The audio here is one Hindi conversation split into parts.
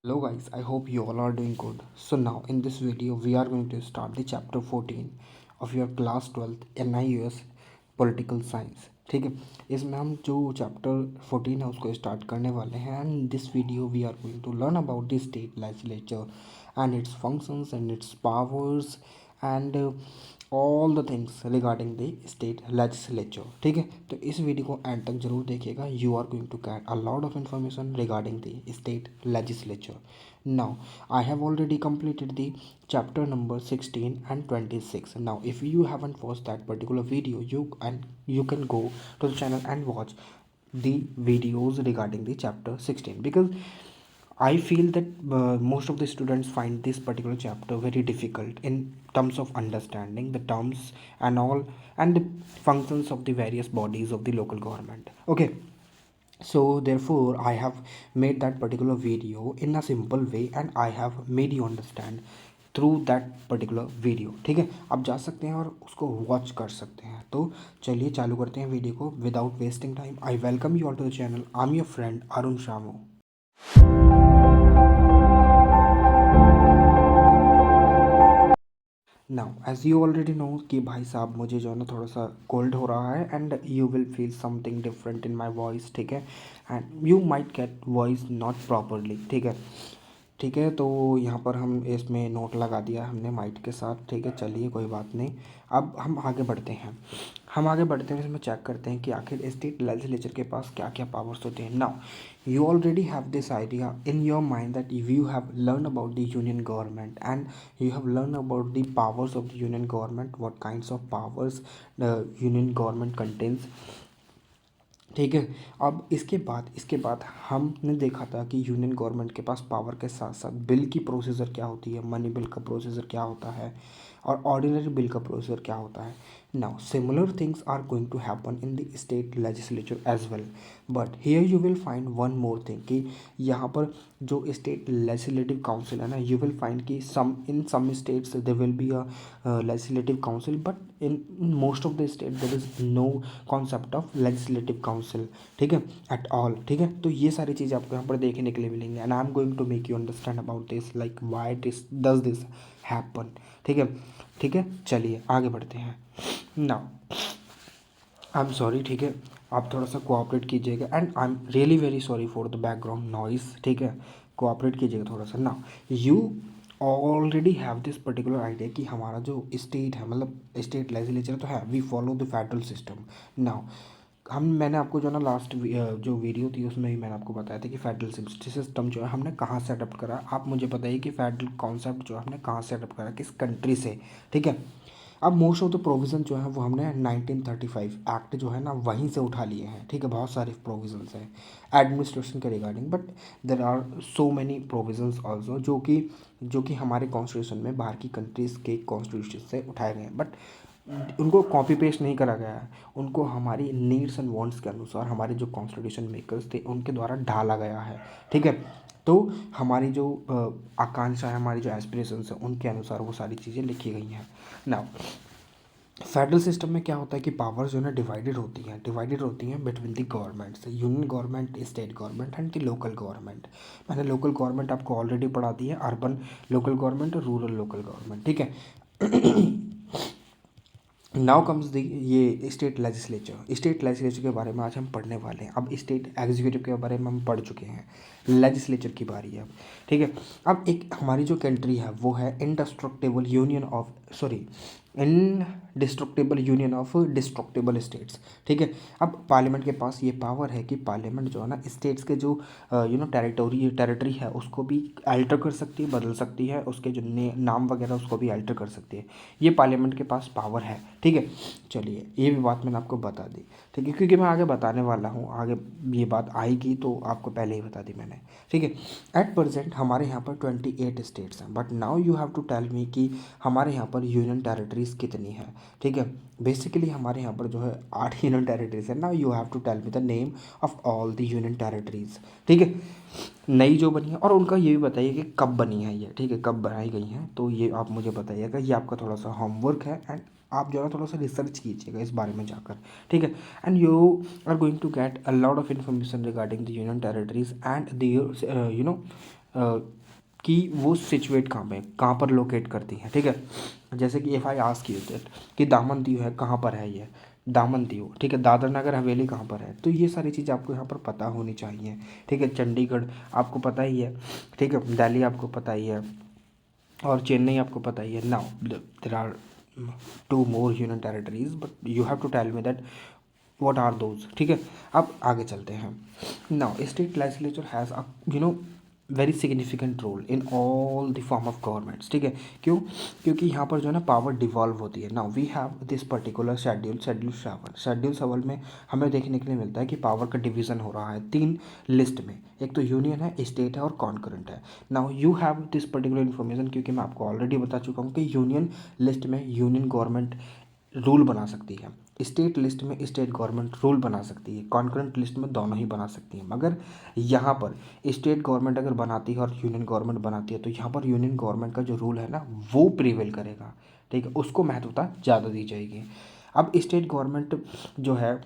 Hello guys, I hope you all are doing good. So now in this video we are going to start the chapter 14 of your class 12th NIUS Political Science. ठीक है, इसमें हम जो चैप्टर 14 है उसको स्टार्ट करने वाले हैं and this video we are going to learn about the state legislature and its functions and its powers and all the things regarding the state legislature. ठीक है, तो इस वीडियो को एंड तक जरूर देखिएगा. You are going to get a lot of information regarding the state legislature. Now, I have already completed the chapter number 16 and 26. Now, if you haven't watched that particular video, you can go to the channel and watch the videos regarding the chapter 16, because I feel that most of the students find this particular chapter very difficult in terms of understanding the terms and all and the functions of the various bodies of the local government. Okay, so therefore I have made that particular video in a simple way and I have made you understand through that particular video. ठीक है, आप जा सकते हैं और उसको वॉच कर सकते हैं. तो चलिए चालू करते हैं वीडियो को without wasting time. I welcome you all to the channel. I am your friend Arun Shamu. Now as you already know कि भाई साहब मुझे जो है ना थोड़ा सा कोल्ड हो रहा है and you will feel something different in my voice. ठीक है, and you might get voice not properly. ठीक है, ठीक है, तो यहाँ पर हम इसमें नोट लगा दिया हमने माइक के साथ. ठीक है, चलिए कोई बात नहीं. अब हम आगे बढ़ते हैं. इसमें चेक करते हैं कि आखिर स्टेट लेजिस्लेचर के पास क्या क्या पावर्स होते हैं. Now you already have this idea in your mind that if you have learned about the union government and you have learned about the powers of the union government, what kinds of powers the union government contains. ठीक है, अब इसके बाद हमने देखा था कि यूनियन गवर्नमेंट के पास पावर के साथ साथ बिल की प्रोसीजर क्या होती है, मनी बिल का प्रोसीजर क्या होता है और ऑर्डिनरी बिल का प्रोसीजर क्या होता है. Now similar things are going to happen in the state legislature as well, but here you will find one more thing कि यहाँ पर जो स्टेट लेजिस्लेटिव काउंसिल है ना, यू विल फाइंड कि some states there will be a legislative council, but in most of the state there is no concept of legislative council. ठीक है, एट ऑल. ठीक है, तो ये सारी चीज़ें आपको यहाँ पर देखने के लिए मिलेंगी and I am going to make you understand about this like why this does this happen. ठीक है, ठीक है, चलिए आगे बढ़ते हैं. Now I am sorry. ठीक है, आप थोड़ा सा कोऑपरेट कीजिएगा and I am really very sorry for the background noise. ठीक है, कोऑपरेट कीजिएगा थोड़ा सा. Now you already have this particular idea कि हमारा जो स्टेट है, मतलब स्टेट लेजिस्लेचर तो है, we follow the federal system. Now मैंने आपको जो ना लास्ट जो वीडियो थी उसमें भी मैंने आपको बताया था कि फेडरल सिस्टम जो है हमने कहाँ से अडप्ट करा. आप मुझे बताइए कि फेडरल कॉन्सेप्ट जो है हमने कहाँ से अडप्ट करा, किस कंट्री से. ठीक है, अब मोस्ट ऑफ द प्रोविज़न जो है वो हमने 1935 एक्ट जो है ना वहीं से उठा लिए हैं. ठीक है, बहुत सारे प्रोविजंस हैं एडमिनिस्ट्रेशन के regarding, but there are so many provisions also जो कि हमारे कॉन्स्टिट्यूशन में बाहर की कंट्रीज़ के कॉन्स्टिट्यूशन से उठाए गए हैं, बट उनको कॉपी पेस्ट नहीं करा गया है. उनको हमारी नीड्स एंड वांट्स के अनुसार हमारे जो कॉन्स्टिट्यूशन मेकर्स थे उनके द्वारा ढाला गया है. ठीक है, तो हमारी जो आकांक्षा है, हमारी जो एस्पिरेशंस हैं उनके अनुसार वो सारी चीज़ें लिखी गई हैं. नाउ फेडरल सिस्टम में क्या होता है कि पावर्स जो है ना डिवाइडेड होती हैं between the governments, union government, state government and the local government. मैंने लोकल गवर्नमेंट आपको ऑलरेडी पढ़ा दी है, अर्बन लोकल गवर्नमेंट और रूरल लोकल गवर्नमेंट. ठीक है, नाउ कम्स द ये स्टेट लेजिस्लेचर के बारे में आज हम पढ़ने वाले हैं. अब स्टेट एग्जीक्यूटिव के बारे में हम पढ़ चुके हैं, लेजिस्लेचर की बारी है अब. ठीक है, अब एक हमारी जो कंट्री है वो है indestructible union of destructible states. ठीक है, अब पार्लियामेंट के पास ये पावर है कि पार्लियामेंट जो है ना स्टेट्स के जो टेरिटरी है उसको भी अल्टर कर सकती है, बदल सकती है, उसके जो नाम वगैरह उसको भी अल्टर कर सकती है. ये पार्लियामेंट के पास पावर है. ठीक है, चलिए ये भी बात मैंने आपको बता दी. ठीक है, क्योंकि मैं आगे बताने वाला हूँ, आगे ये बात आएगी तो आपको पहले ही बता दी मैंने. ठीक है, एट प्रेजेंट हमारे यहाँ पर 28 स्टेट्स हैं, but now you have to tell me कि हमारे यहाँ पर यूनियन टेरिटरीज कितनी है. ठीक है, बेसिकली हमारे यहाँ पर जो है 8 यूनियन टेरिटरीज है. Now you have to tell me the name of all the union territories. ठीक है, नई जो बनी है और उनका ये भी बताइए कि कब बनी है ये. ठीक है, कब बनाई गई हैं, तो ये आप मुझे बताइएगा. ये आपका थोड़ा सा होमवर्क है एंड आप जो है ना थोड़ा सा रिसर्च कीजिएगा इस बारे में जाकर. ठीक है, and you are going to get a lot of information regarding the union territories and the कि वो सिचुएट कहाँ पे, कहाँ पर लोकेट करती हैं, ठीक है। जैसे कि if I ask you that कि दामन दीव है कहाँ पर है, ये दामन दीव, ठीक है। दादर नगर हवेली कहाँ पर है, तो ये सारी चीज़ें आपको यहाँ पर पता होनी चाहिए, ठीक है। चंडीगढ़ आपको पता ही है, ठीक है। दिल्ली आपको पता ही है, और चेन्नई आपको पता ही है। Now there are two more union territories, but you have to tell me that what are those, ठीक है। अब आगे चलते हैं। Now state legislature has a very significant role in all the form of governments, ठीक है। क्यों? क्योंकि यहाँ पर जो है ना पावर डिवॉल्व होती है। Now we have this particular schedule 7 में हमें देखने के लिए मिलता है कि पावर का डिवीज़न हो रहा है 3 लिस्ट में। एक तो यूनियन है, स्टेट है और कॉन्करेंट है। Now you have this particular information क्योंकि मैं आपको ऑलरेडी बता चुका हूँ कि यूनियन लिस्ट में यूनियन गवर्नमेंट रूल बना सकती है, स्टेट लिस्ट में स्टेट गवर्नमेंट रूल बना सकती है, कॉन्करेंट लिस्ट में दोनों ही बना सकती है। मगर यहाँ पर स्टेट गवर्नमेंट अगर बनाती है और यूनियन गवर्नमेंट बनाती है तो यहाँ पर यूनियन गवर्नमेंट का जो रूल है ना वो प्रिवेल करेगा, ठीक है, उसको महत्वता ज़्यादा दी जाएगी। अब स्टेट गवर्नमेंट जो है,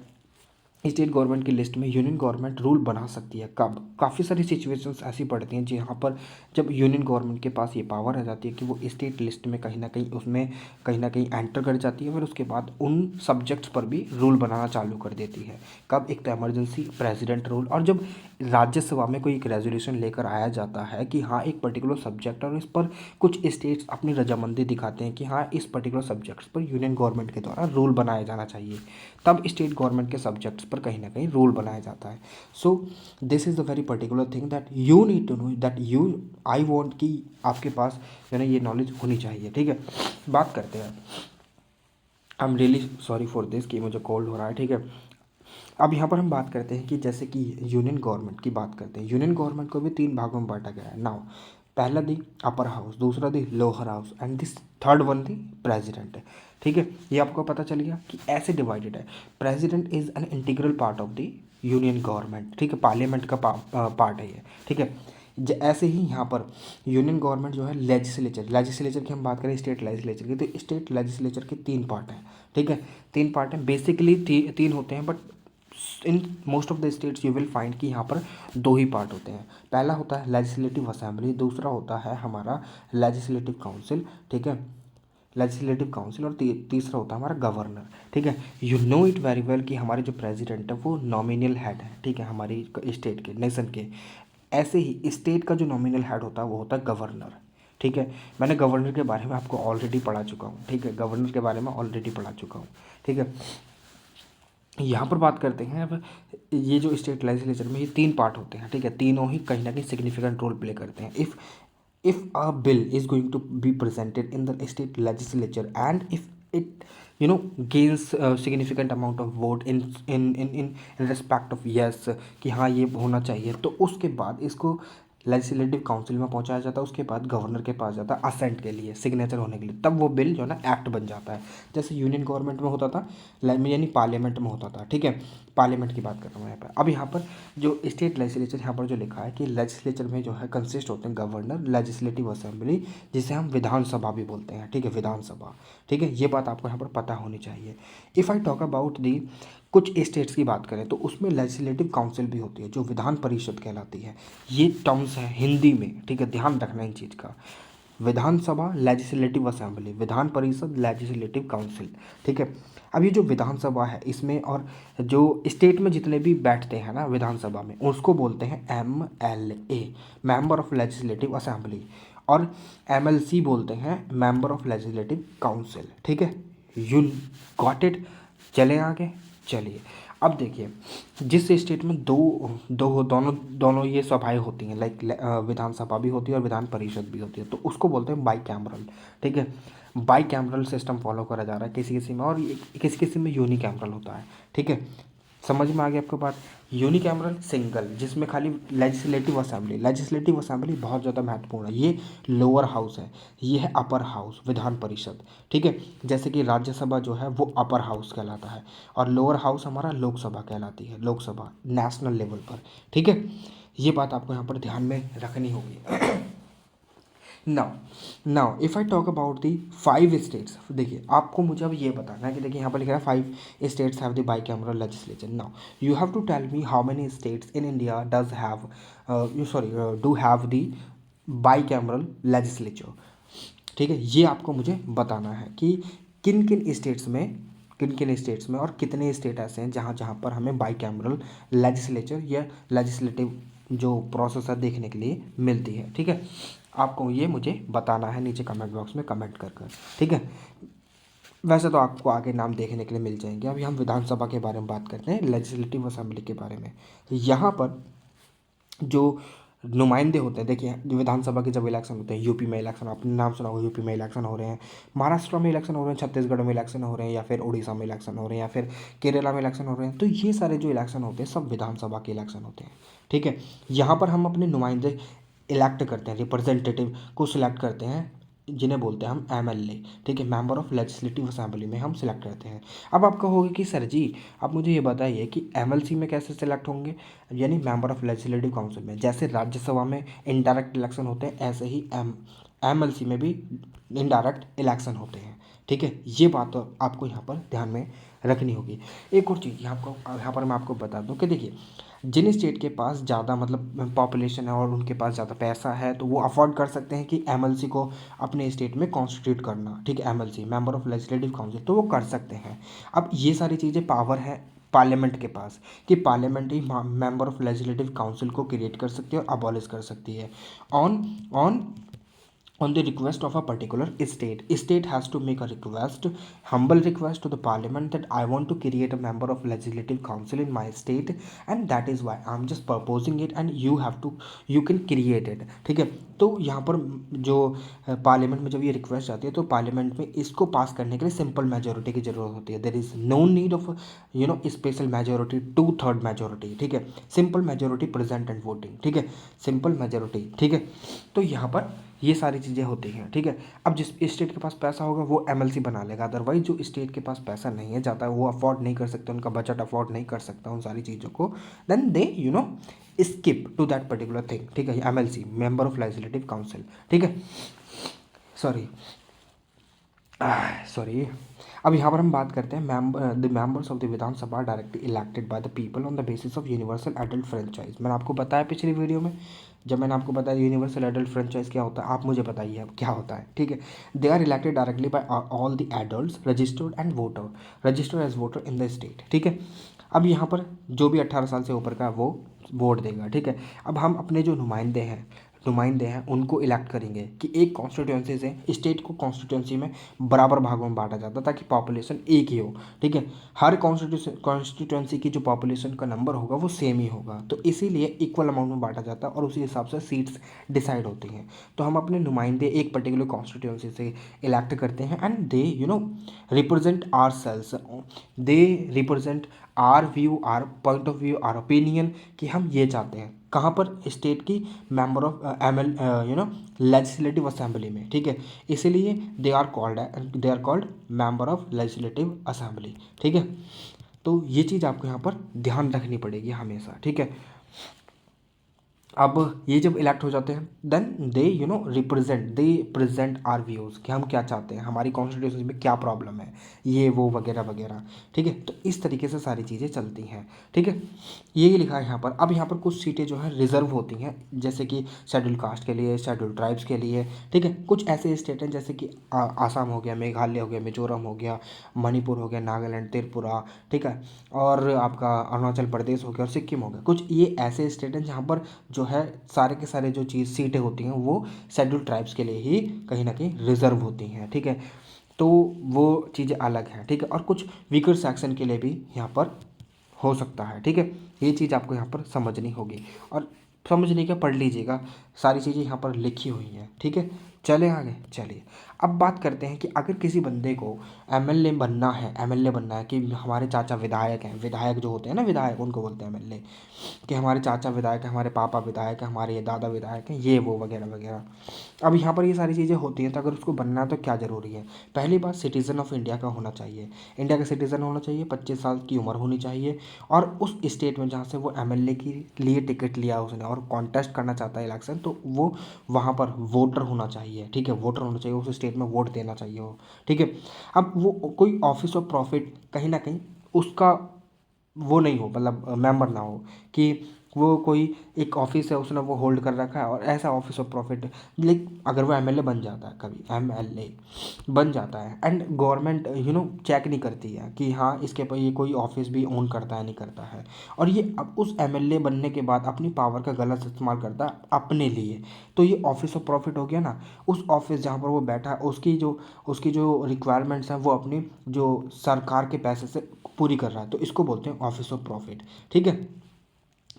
स्टेट गवर्नमेंट की लिस्ट में यूनियन गवर्नमेंट रूल बना सकती है। कब? काफ़ी सारी सिचुएशंस ऐसी पड़ती हैं जहाँ पर जब यूनियन गवर्नमेंट के पास ये पावर आ जाती है कि वो स्टेट लिस्ट में कहीं ना कहीं उसमें कहीं ना कहीं एंटर कर जाती है, फिर उसके बाद उन सब्जेक्ट्स पर भी रूल बनाना चालू कर देती है। कब? एक तो एमरजेंसी प्रेसिडेंट रूल, और जब राज्यसभा में कोई एक रेजोल्यूशन लेकर आया जाता है कि हाँ एक पर्टिकुलर सब्जेक्ट और इस पर कुछ स्टेट्स अपनी रजामंदी दिखाते हैं कि हाँ इस पर्टिकुलर सब्जेक्ट्स पर यूनियन गवर्नमेंट के द्वारा रूल बनाया जाना चाहिए, तब स्टेट गवर्नमेंट के सब्जेक्ट्स पर कहीं ना कहीं रूल बनाया जाता है। So this is the very particular thing that you need to know, that you I want कि आपके पास जो है ये नॉलेज होनी चाहिए, ठीक है। बात करते हैं, आई am really sorry for this कि मुझे कोल्ड हो रहा है, ठीक है। अब यहाँ पर हम बात करते हैं कि जैसे कि यूनियन गवर्नमेंट की बात करते हैं। यूनियन गवर्नमेंट को भी 3 भागों में बांटा गया है। नाउ पहला दी अपर हाउस, दूसरा the lower house and this third one the president है, ठीक है। ये आपको पता चल गया कि ऐसे डिवाइडेड है। President is an integral part of the union government, ठीक है, पार्लियामेंट का पार्ट है ये, ठीक है। ऐसे ही यहाँ पर यूनियन गवर्नमेंट जो है लेजिस्लेचर की हम बात करें स्टेट लेजिस्लेचर की, तो स्टेट लेजिस्लेचर के 3 पार्ट हैं, ठीक है। 3 पार्ट हैं बेसिकली, 3 होते हैं, but in most of the states you will find कि यहाँ पर 2 ही पार्ट होते हैं। पहला होता है लेजिस्लेटिव असेंबली, दूसरा होता है हमारा लेजिस्लेटिव काउंसिल, ठीक है, लेजिस्लेटिव काउंसिल, और तीसरा होता है हमारा गवर्नर, ठीक है। You know it very well कि हमारे जो प्रेसिडेंट है वो नॉमिनल हेड है, ठीक है, हमारी स्टेट के, नेशन के। ऐसे ही स्टेट का जो नॉमिनल हेड होता है वो होता है गवर्नर, ठीक है। मैंने गवर्नर के बारे में आपको ऑलरेडी पढ़ा चुका हूँ, ठीक है, गवर्नर के बारे में ऑलरेडी पढ़ा चुका हूँ, ठीक है। यहाँ पर बात करते हैं अब, ये जो स्टेट लेजिस्लेचर में ये 3 पार्ट होते हैं, ठीक है, तीनों ही कहीं ना कहीं सिग्निफिकेंट रोल प्ले करते हैं। If a bill is going to be presented in the state legislature and if it gains significant amount of vote in respect of yes कि हाँ ये होना चाहिए, तो उसके बाद इसको लेजिस्लेटिव काउंसिल में पहुंचाया जाता है, उसके बाद गवर्नर के पास जाता है असेंट के लिए, सिग्नेचर होने के लिए, तब वो बिल जो है ना एक्ट बन जाता है। जैसे यूनियन गवर्नमेंट में होता था, यानी पार्लियामेंट में होता था, ठीक है। पार्लियामेंट की बात कर रहा हूँ यहाँ पर। अब यहाँ पर जो स्टेट लेजिस्लेचर यहाँ पर जो लिखा है कि लेजिस्लेचर में जो है कंसिस्ट होते हैं गवर्नर, लेजिस्लेटिव असेंबली, जिसे हम विधानसभा भी बोलते हैं, ठीक है, विधानसभा, ठीक है। ये बात आपको यहाँ पर पता होनी चाहिए। If I talk about the कुछ स्टेट्स की बात करें तो उसमें लेजिस्लेटिव काउंसिल भी होती है जो विधान परिषद कहलाती है। ये टर्म्स है हिंदी में, ठीक है, ध्यान रखना इन चीज़ का। विधानसभा, legislative assembly, Vidhan Parishad, legislative council, ठीक है। अब ये जो विधानसभा है इसमें, और जो स्टेट में जितने भी बैठते हैं ना विधानसभा में, उसको बोलते हैं MLA, member of legislative assembly, और MLC बोलते हैं मेंबर ऑफ लेजिस्लेटिव काउंसिल, ठीक है। You got it? चलें आगे, चलिए। अब देखिए, जिस स्टेट में दोनों दोनों ये सभाएं होती हैं, लाइक विधानसभा भी होती है और विधान परिषद भी होती है, तो उसको बोलते हैं बाई कैमरल, ठीक है। बाई कैमरल सिस्टम फॉलो करा जा रहा है किसी किसी में, और किसी किसी में यूनी कैमरल होता है, ठीक है। समझ में आ गया आपको बात? यूनिकैमरल सिंगल, जिसमें खाली लेजिस्लेटिव असेंबली बहुत ज़्यादा महत्वपूर्ण है। ये लोअर हाउस है, ये है अपर हाउस, विधान परिषद, ठीक है। जैसे कि राज्यसभा जो है वो अपर हाउस कहलाता है, और लोअर हाउस हमारा लोकसभा कहलाती है, लोकसभा नेशनल लेवल पर, ठीक है। ये बात आपको यहाँ पर ध्यान में रखनी होगी। Now if I talk about the 5 states, देखिए आपको मुझे अब ये बताना है कि देखिए यहाँ पर लिख रहा है 5 states have the bicameral legislature. Now you have to tell me how many states in India does have do have the bicameral legislature. ठीक है, ये आपको मुझे बताना है कि किन किन स्टेट्स में और कितने स्टेट ऐसे हैं जहाँ जहाँ पर हमें बाई कैमरल लेजिस्लेचर या लेजिस्लेटिव जो प्रोसेस है देखने के लिए मिलती है। ठीक है, आपको ये मुझे बताना है नीचे कमेंट बॉक्स में कमेंट कर कर। ठीक है, वैसे तो आपको आगे नाम देखने के लिए मिल जाएंगे। अभी हम विधानसभा के बारे में बात करते हैं, लेजिस्लेटिव असेंबली के बारे में। यहाँ पर जो नुमाइंदे होते हैं, देखिए जो विधानसभा के जब इलेक्शन होते हैं, यूपी में इलेक्शन, आपने नाम सुना होगा, यूपी में इलेक्शन हो रहे हैं, महाराष्ट्र में इलेक्शन हो रहे हैं, छत्तीसगढ़ में इलेक्शन हो रहे हैं, या फिर उड़ीसा में इलेक्शन हो रहे हैं, या फिर केरला में इलेक्शन हो रहे हैं। तो ये सारे जो इलेक्शन होते हैं सब विधानसभा के इलेक्शन होते हैं। ठीक है, यहाँ पर हम अपने नुमाइंदे इलेक्ट करते हैं, रिप्रेजेंटेटिव को सिलेक्ट करते हैं, जिन्हें बोलते हैं हम एमएलए। ठीक है, मेंबर ऑफ लेजिस्लेटिव असेंबली में हम सिलेक्ट करते हैं। अब आप कहोगे कि सर जी आप मुझे ये बताइए कि एमएलसी में कैसे सिलेक्ट होंगे, यानी मेंबर ऑफ लेजिस्लेटिव काउंसिल में। जैसे राज्यसभा में इनडायरेक्ट इलेक्शन होते हैं, ऐसे ही एमएलसी में भी इनडायरेक्ट इलेक्शन होते हैं। ठीक है, ये बात तो आपको यहाँ पर ध्यान में रखनी होगी। एक और चीज़ यहाँ पर मैं आपको बता दूँ कि देखिए, जिन स्टेट के पास ज़्यादा मतलब पॉपुलेशन है और उनके पास ज़्यादा पैसा है, तो वो अफोर्ड कर सकते हैं कि एमएलसी को अपने स्टेट में कॉन्स्टिट्यूट करना। ठीक है, MLC member of legislative council, तो वो कर सकते हैं। अब ये सारी चीज़ें पावर है पार्लियामेंट के पास, कि parliament he member of legislative council को क्रिएट कर सकती है और अबॉलिश कर सकती है on on on the request of a particular state has to make a request, humble request to the parliament, that I want to create a member of legislative council in my state, and that is why I'm just proposing it and you can create it। ठीक है, तो यहाँ पर जो पार्लियामेंट में जब ये रिक्वेस्ट आती है तो पार्लियामेंट में इसको पास करने के लिए सिंपल मेजोरिटी की जरूरत होती है। There is no need of special majority, 2/3 majority. ठीक है, simple majority present and voting. ठीक है, सिंपल मेजोरिटी। ठीक है, तो यहाँ पर ये सारी चीज़ें होती हैं। ठीक है, अब जिस स्टेट के पास पैसा होगा वो एमएलसी बना लेगा, अदरवाइज जो स्टेट के पास पैसा नहीं है, जाता है, वो अफोर्ड नहीं कर सकते, उनका बजट अफोर्ड नहीं कर सकता उन सारी चीज़ों को, then they skip to that particular thing. ठीक है, MLC member of legislative council. ठीक है, सॉरी सॉरी अब यहाँ पर हम बात करते हैं the members of the Vidhan Sabha directly elected by the people on the basis of universal adult franchise. मैंने आपको बताया पिछली वीडियो में, जब मैंने आपको बताया यूनिवर्सल एडल्ट फ्रेंचाइज क्या होता है, आप मुझे बताइए अब क्या होता है। ठीक है, they are elected directly by all the adult registered as voter in the state. ठीक है, अब यहाँ पर जो भी 18 साल से ऊपर का वो वोट देगा। ठीक है, अब हम अपने जो नुमाइंदे हैं उनको इलेक्ट करेंगे कि एक कॉन्स्टिट्यूंसी से स्टेट को कॉन्स्टिट्यूंसी में बराबर भागों में बांटा जाता है ताकि पॉपुलेशन एक ही हो। ठीक है, हर कॉन्स्टिट्यूंसी की जो पॉपुलेशन का नंबर होगा वो सेम ही होगा, तो इसीलिए इक्वल अमाउंट में बांटा जाता है और उसी हिसाब से सीट्स डिसाइड होती हैं। तो हम अपने नुमाइंदे एक पर्टिकुलर कॉन्स्टिट्यूंसी से इलेक्ट करते हैं and they represent ourselves, they represent our view, our point of view, our opinion, कि हम ये चाहते हैं कहाँ पर, स्टेट की मेंबर ऑफ लेजिस्लेटिव असेंबली में। ठीक है, इसीलिए they are called member of legislative assembly. ठीक है, तो ये चीज़ आपको यहाँ पर ध्यान रखनी पड़ेगी हमेशा। ठीक है, अब ये जब इलेक्ट हो जाते हैं then they they present our views, कि हम क्या चाहते हैं, हमारी कॉन्स्टिट्यूशन में क्या प्रॉब्लम है, ये वो वगैरह वगैरह। ठीक है, तो इस तरीके से सारी चीज़ें चलती हैं। ठीक है, यही लिखा है यहाँ पर। अब यहाँ पर कुछ सीटें जो है रिजर्व होती हैं, जैसे कि शेड्यूल कास्ट के लिए, शेड्यूल ट्राइब्स के लिए। ठीक है, कुछ ऐसे स्टेट हैं जैसे कि आसाम हो गया, मेघालय हो गया, मिजोरम हो गया, मणिपुर हो गया, नागालैंड, त्रिपुरा। ठीक है, और आपका अरुणाचल प्रदेश हो गया और सिक्किम हो गया। कुछ ये ऐसे स्टेट हैं जहाँ पर जो है सारे के सारे जो सीटें होती हैं वो शेड्यूल ट्राइब्स के लिए ही कहीं ना कहीं रिजर्व होती हैं। ठीक है, तो वो चीज़ें अलग हैं। ठीक है, और कुछ वीकर सेक्शन के लिए भी यहाँ पर हो सकता है। ठीक है, ये चीज़ आपको यहाँ पर समझनी होगी और समझने का पढ़ लीजिएगा, सारी चीज़ें यहाँ पर लिखी हुई हैं। ठीक है, चले आगे। चलिए अब बात करते हैं कि अगर किसी बंदे को एमएलए बनना है कि हमारे चाचा विधायक हैं, विधायक जो होते हैं ना, विधायक उनको बोलते हैं एमएलए, कि हमारे चाचा विधायक हैं, हमारे पापा विधायक हैं, हमारे दादा विधायक हैं, ये वो वगैरह वगैरह। अब यहाँ पर ये सारी चीज़ें होती हैं, तो अगर उसको बनना है तो क्या ज़रूरी है। पहली बात, सिटीज़न ऑफ इंडिया का होना चाहिए, इंडिया का सिटीज़न होना चाहिए, 25 साल की उम्र होनी चाहिए, और उस स्टेट में जहाँ से वो एमएलए के लिए टिकट लिया उसने और कॉन्टेस्ट करना चाहता है इलेक्शन, तो वो वहाँ पर वोटर होना चाहिए। ठीक है, वोटर होना चाहिए, उस स्टेट में वोट देना चाहिए वो। ठीक है, अब वो कोई ऑफिस ऑफ प्रॉफिट कहीं ना कहीं उसका वो नहीं हो, मतलब मेंबर ना हो, कि वो कोई एक ऑफिस है उसने वो होल्ड कर रखा है और ऐसा ऑफिस ऑफ प्रॉफिट, लेकिन अगर वो एमएलए बन जाता है, कभी एमएलए बन जाता है एंड गवर्नमेंट चेक नहीं करती है कि हाँ इसके पर ये कोई ऑफिस भी ओन करता है नहीं करता है, और ये अब उस एमएलए बनने के बाद अपनी पावर का गलत इस्तेमाल करता है अपने लिए, तो ये ऑफिस ऑफ प्रॉफिट हो गया ना। उस ऑफिस जहाँ पर वो बैठा है उसकी जो रिक्वायरमेंट्स हैं वो अपनी जो सरकार के पैसे से पूरी कर रहा है, तो इसको बोलते हैं ऑफिस ऑफ प्रॉफिट। ठीक है,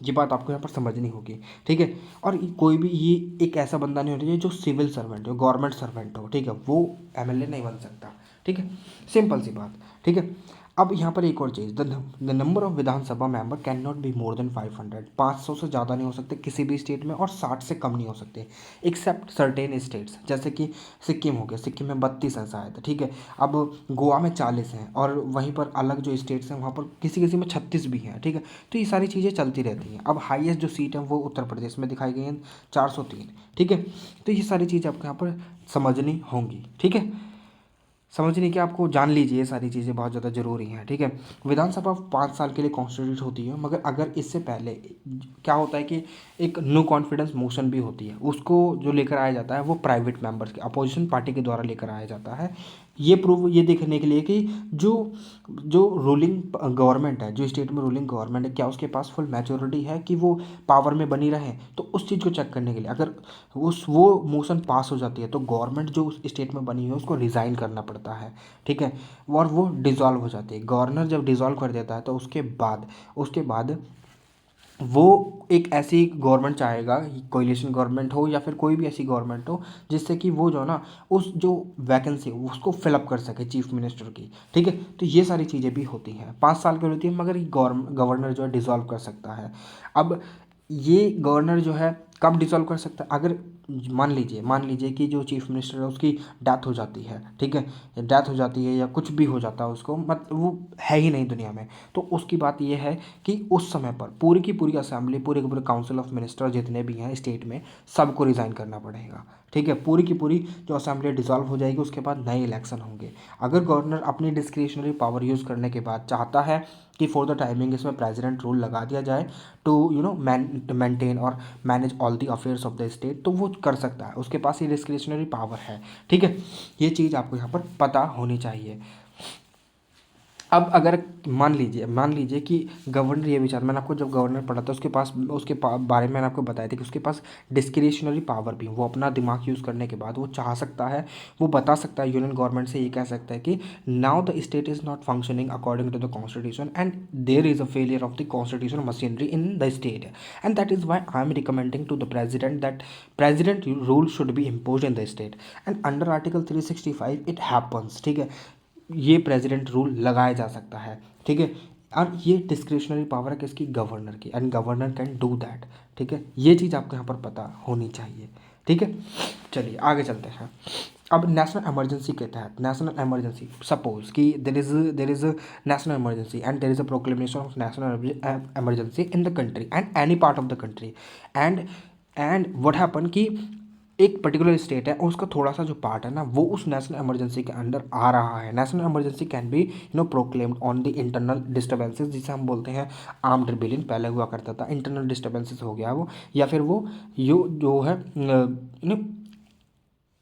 ये बात आपको यहाँ पर समझनी होगी। ठीक है, और कोई भी ये एक ऐसा बंदा नहीं होना चाहिए जो सिविल सर्वेंट हो, गवर्नमेंट सर्वेंट हो, ठीक है, वो एमएलए नहीं बन सकता। ठीक है, सिंपल सी बात। ठीक है, अब यहाँ पर एक और चीज़, the number of Vidhan Sabha member can not be more than 500, 500 से ज़्यादा नहीं हो सकते किसी भी स्टेट में, और 60 से कम नहीं हो सकते एक्सेप्ट सर्टेन स्टेट्स, जैसे कि सिक्किम हो गया, सिक्किम में 32 है शायद। ठीक है, अब गोवा में 40 हैं, और वहीं पर अलग जो स्टेट्स हैं वहाँ पर किसी किसी में 36 भी हैं। ठीक है, तो ये सारी चीज़ें चलती रहती हैं। अब हाईएस्ट जो सीट है वो उत्तर प्रदेश में दिखाई गई है 403। ठीक है, तो ये सारी चीज़ें आपको यहाँ पर समझनी होंगी। ठीक है, समझने की आपको जान लीजिए, ये सारी चीज़ें बहुत ज़्यादा ज़रूरी हैं। ठीक है, विधानसभा 5 साल के लिए कॉन्स्टिट्यूट होती है, मगर अगर इससे पहले क्या होता है कि एक नो कॉन्फिडेंस मोशन भी होती है, उसको जो लेकर आया जाता है वो प्राइवेट मेंबर्स के, अपोजिशन पार्टी के द्वारा लेकर आया जाता है। ये देखने के लिए कि जो जो रूलिंग गवर्नमेंट है, जो स्टेट में रूलिंग गवर्नमेंट है, क्या उसके पास फुल मैच्योरिटी है कि वो पावर में बनी रहे, तो उस चीज़ को चेक करने के लिए अगर वो मोशन पास हो जाती है तो गवर्नमेंट जो उस स्टेट में बनी हुई है उसको रिज़ाइन करना पड़ता है। ठीक है, और वो डिज़ोल्व हो जाती है। गवर्नर जब डिज़ोल्व कर देता है तो उसके बाद वो एक ऐसी गवर्नमेंट चाहेगा, कोलिशन गवर्नमेंट हो या फिर कोई भी ऐसी गवर्नमेंट हो जिससे कि वो जो है ना उस जो वैकेंसी उसको फिलअप कर सके चीफ मिनिस्टर की। ठीक है, तो ये सारी चीज़ें भी होती हैं, 5 साल की होती है, मगर ये गवर्नर जो है डिसॉल्व कर सकता है। अब ये गवर्नर जो है कब डिसॉल्व कर सकता है, अगर मान लीजिए कि जो चीफ मिनिस्टर है उसकी डेथ हो जाती है। ठीक है, डेथ हो जाती है या कुछ भी हो जाता है उसको, मत वो है ही नहीं दुनिया में, तो उसकी बात ये है कि उस समय पर पूरी की पूरी असेंबली, पूरे के पूरे काउंसिल ऑफ मिनिस्टर जितने भी हैं स्टेट में, सबको रिज़ाइन करना पड़ेगा। ठीक है, पूरी की पूरी जो असेंबली डिसॉल्व हो जाएगी, उसके बाद नए इलेक्शन होंगे। अगर गवर्नर अपनी डिस्क्रिशनरी पावर यूज़ करने के बाद चाहता है कि फॉर द टाइमिंग इसमें प्रेसिडेंट रूल लगा दिया जाए टू मेंटेन और manage all the affairs of the state, तो वो कर सकता है, उसके पास ये डिस्क्रिशनरी पावर है। ठीक है, ये चीज़ आपको यहाँ पर पता होनी चाहिए। अब अगर मान लीजिए कि गवर्नर ये विचार, मैंने आपको जब गवर्नर पढ़ा था बारे में मैंने आपको बताया था कि उसके पास डिस्क्रिशनरी पावर भी, वो अपना दिमाग यूज़ करने के बाद वो चाह सकता है, वो बता सकता है यूनियन गवर्नमेंट से, ये कह सकता है कि now the state is not functioning according to the constitution and there is a failure of the constitution machinery in the state, and that is why I am recommending to the president that president rule should be impose in the state, and under article 365 it happens. ठीक है, ये प्रेसिडेंट रूल लगाया जा सकता है। ठीक है, और ये डिस्क्रिशनरी पावर है किसकी, गवर्नर की, and governor can do that. ठीक है, ये चीज़ आपको यहाँ पर पता होनी चाहिए। ठीक है, चलिए आगे चलते हैं। अब नेशनल इमरजेंसी के तहत, नेशनल इमरजेंसी, सपोज कि there is national emergency and there is a proclamation of national emergency in the country and any part of the country, and what happen कि एक पर्टिकुलर स्टेट है, उसका थोड़ा सा जो पार्ट है ना वो उस नेशनल इमरजेंसी के अंडर आ रहा है। National emergency can be proclaimed on the internal disturbances, जिसे हम बोलते हैं आर्म्ड रिबेलियन, पहले हुआ करता था, इंटरनल डिस्टर्बेंसेस हो गया वो, या फिर वो जो है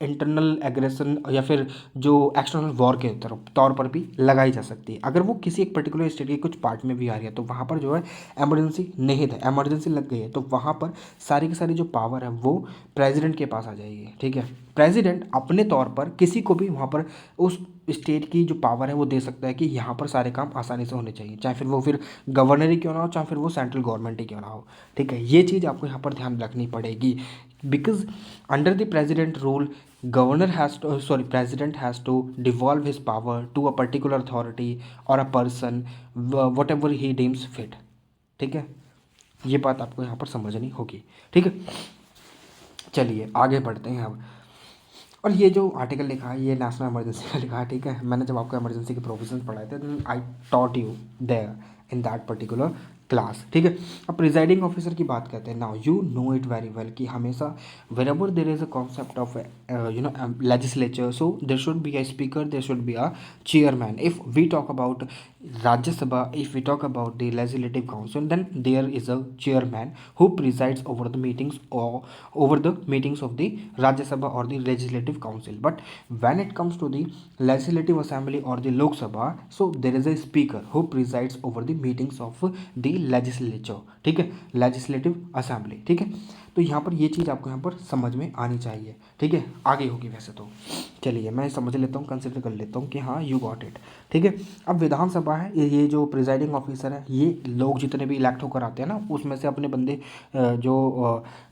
इंटरनल एग्रेशन या फिर जो एक्सटर्नल वॉर के तौर पर भी लगाई जा सकती है। अगर वो किसी एक पर्टिकुलर स्टेट के कुछ पार्ट में भी आ रही है तो वहाँ पर जो है इमरजेंसी नहीं था, इमरजेंसी लग गई है, तो वहाँ पर सारी की सारी जो पावर है वो प्रेसिडेंट के पास आ जाएगी। ठीक है, प्रेसिडेंट अपने तौर पर किसी को भी वहाँ पर उस स्टेट की जो पावर है वो दे सकता है कि यहाँ पर सारे काम आसानी से होने चाहिए, चाहे फिर वो फिर गवर्नर ही क्यों ना हो, चाहे फिर वो सेंट्रल गवर्नमेंट ही क्यों ना हो। ठीक है, ये चीज़ आपको यहाँ पर ध्यान रखनी पड़ेगी, because under the president rule president has to devolve his power to a particular authority or a person whatever he deems fit। ठीक है, ये बात आपको यहाँ पर समझनी होगी। ठीक है, चलिए आगे बढ़ते हैं अब। और ये जो आर्टिकल लिखा है ये नेशनल इमरजेंसी का लिखा है। ठीक है, मैंने जब आपको इमरजेंसी के प्रोविजंस पढ़ाए थे I taught you there in that particular class. ठीक है, अब प्रिजाइडिंग ऑफिसर की बात करते हैं। Now you know it very well कि हमेशा wherever there is a concept of legislature, so there should be a speaker, there should be a chairman. If we talk about Rajya Sabha, if we talk about the legislative council, then there is a chairman who presides over the meetings or over the meetings of the Rajya Sabha or the legislative council. But when it comes to the legislative assembly or the Lok Sabha, so there is a speaker who presides over the meetings of the legislature, ठीक है, legislative assembly, ठीक है। तो यहाँ पर ये चीज़ आपको यहाँ पर समझ में आनी चाहिए, ठीक है। आगे होगी वैसे तो, चलिए मैं समझ लेता हूँ, कंसिडर कर लेता हूँ कि हाँ यू गॉट इट, ठीक है। अब विधानसभा है, ये जो प्रिजाइडिंग ऑफिसर है, ये लोग जितने भी इलेक्ट होकर आते हैं ना, उसमें से अपने बंदे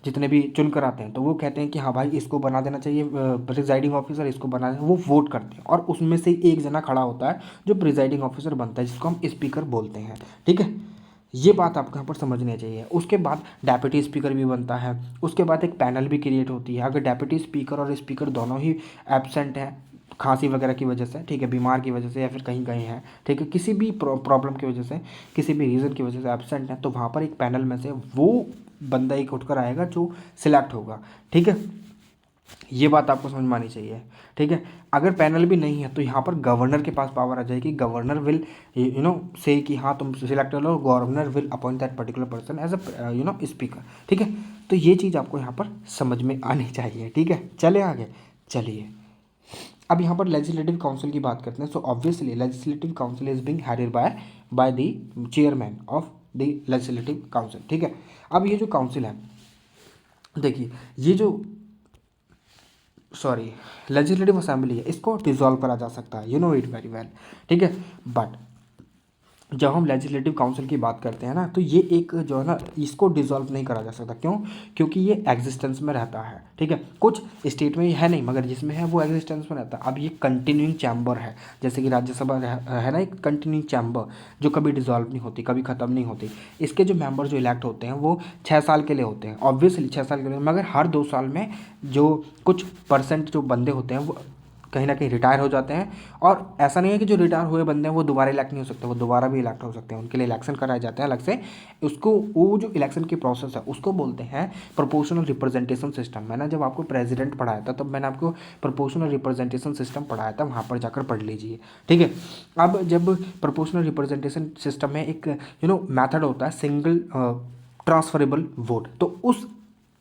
जितने भी चुन कर आते हैं, तो वो कहते हैं कि हाँ भाई इसको बना देना चाहिए प्रिजाइडिंग ऑफिसर, इसको बना देना, वो वोट करते हैं और उसमें से एक जना खड़ा होता है जो प्रिजाइडिंग ऑफिसर बनता है, जिसको हम स्पीकर बोलते हैं, ठीक है। ये बात आपको यहाँ पर समझनी चाहिए। उसके बाद डेप्यूटी स्पीकर भी बनता है, उसके बाद एक पैनल भी क्रिएट होती है। अगर डेप्यूटी स्पीकर और स्पीकर दोनों ही एब्सेंट हैं, खांसी वगैरह की वजह से, ठीक है, बीमार की वजह से या फिर कहीं गए हैं, ठीक है, किसी भी प्रॉब्लम की वजह से, किसी भी रीज़न की वजह से एब्सेंट है, तो वहाँ पर एक पैनल में से वो बंदा एक उठकर आएगा जो सिलेक्ट होगा, ठीक है। ये बात आपको समझ में आनी चाहिए, ठीक है। अगर पैनल भी नहीं है तो यहाँ पर गवर्नर के पास पावर आ जाएगी। गवर्नर विल से कि हाँ तुम सिलेक्ट कर लो, governor will appoint that particular person as a speaker, ठीक है। तो ये चीज़ आपको यहाँ पर समझ में आनी चाहिए, ठीक है। चले आगे, चलिए अब यहाँ पर लेजिस्लेटिव काउंसिल की बात करते हैं। So obviously legislative council is being headed by the chairman of the legislative council, ठीक है। अब ये जो काउंसिल है, देखिए ये जो लेजिस्लेटिव असेंबली है, इसको डिसॉल्व करा जा सकता है, you know it very well, ठीक है। बट जब हम लेजिस्लेटिव काउंसिल की बात करते हैं ना, तो ये एक जो है ना, इसको डिसॉल्व नहीं करा जा सकता। क्यों? क्योंकि ये एग्जिस्टेंस में रहता है, ठीक है। कुछ स्टेट में ये है नहीं, मगर जिसमें है वो एग्जिस्टेंस में रहता है। अब ये कंटिन्यूइंग चैम्बर है, जैसे कि राज्यसभा है ना, एक कंटिन्यूइंग चैम्बर जो कभी डिसॉल्व नहीं होती, कभी ख़त्म नहीं होती। इसके जो मेंबर जो इलेक्ट होते हैं वो 6 साल के लिए होते हैं, ऑब्वियसली 6 साल के लिए, मगर हर 2 साल में जो कुछ परसेंट जो बंदे होते हैं वो कहीं ना कहीं रिटायर हो जाते हैं। और ऐसा नहीं है कि जो रिटायर हुए बंदे हैं वो दोबारा इलेक्ट नहीं हो सकते, वो दोबारा भी इलेक्ट हो सकते हैं, उनके लिए इलेक्शन कराए जाते हैं अलग से। उसको वो जो इलेक्शन की प्रोसेस है उसको बोलते हैं प्रोपोर्शनल रिप्रेजेंटेशन सिस्टम। मैंने जब आपको प्रेसिडेंट पढ़ाया था तब मैंने आपको प्रोपोर्शनल रिप्रेजेंटेशन सिस्टम पढ़ाया था, वहाँ पर जाकर पढ़ लीजिए, ठीक है। अब जब प्रोपोर्शनल रिप्रेजेंटेशन सिस्टम में एक मैथड होता है सिंगल ट्रांसफरेबल वोट, तो उस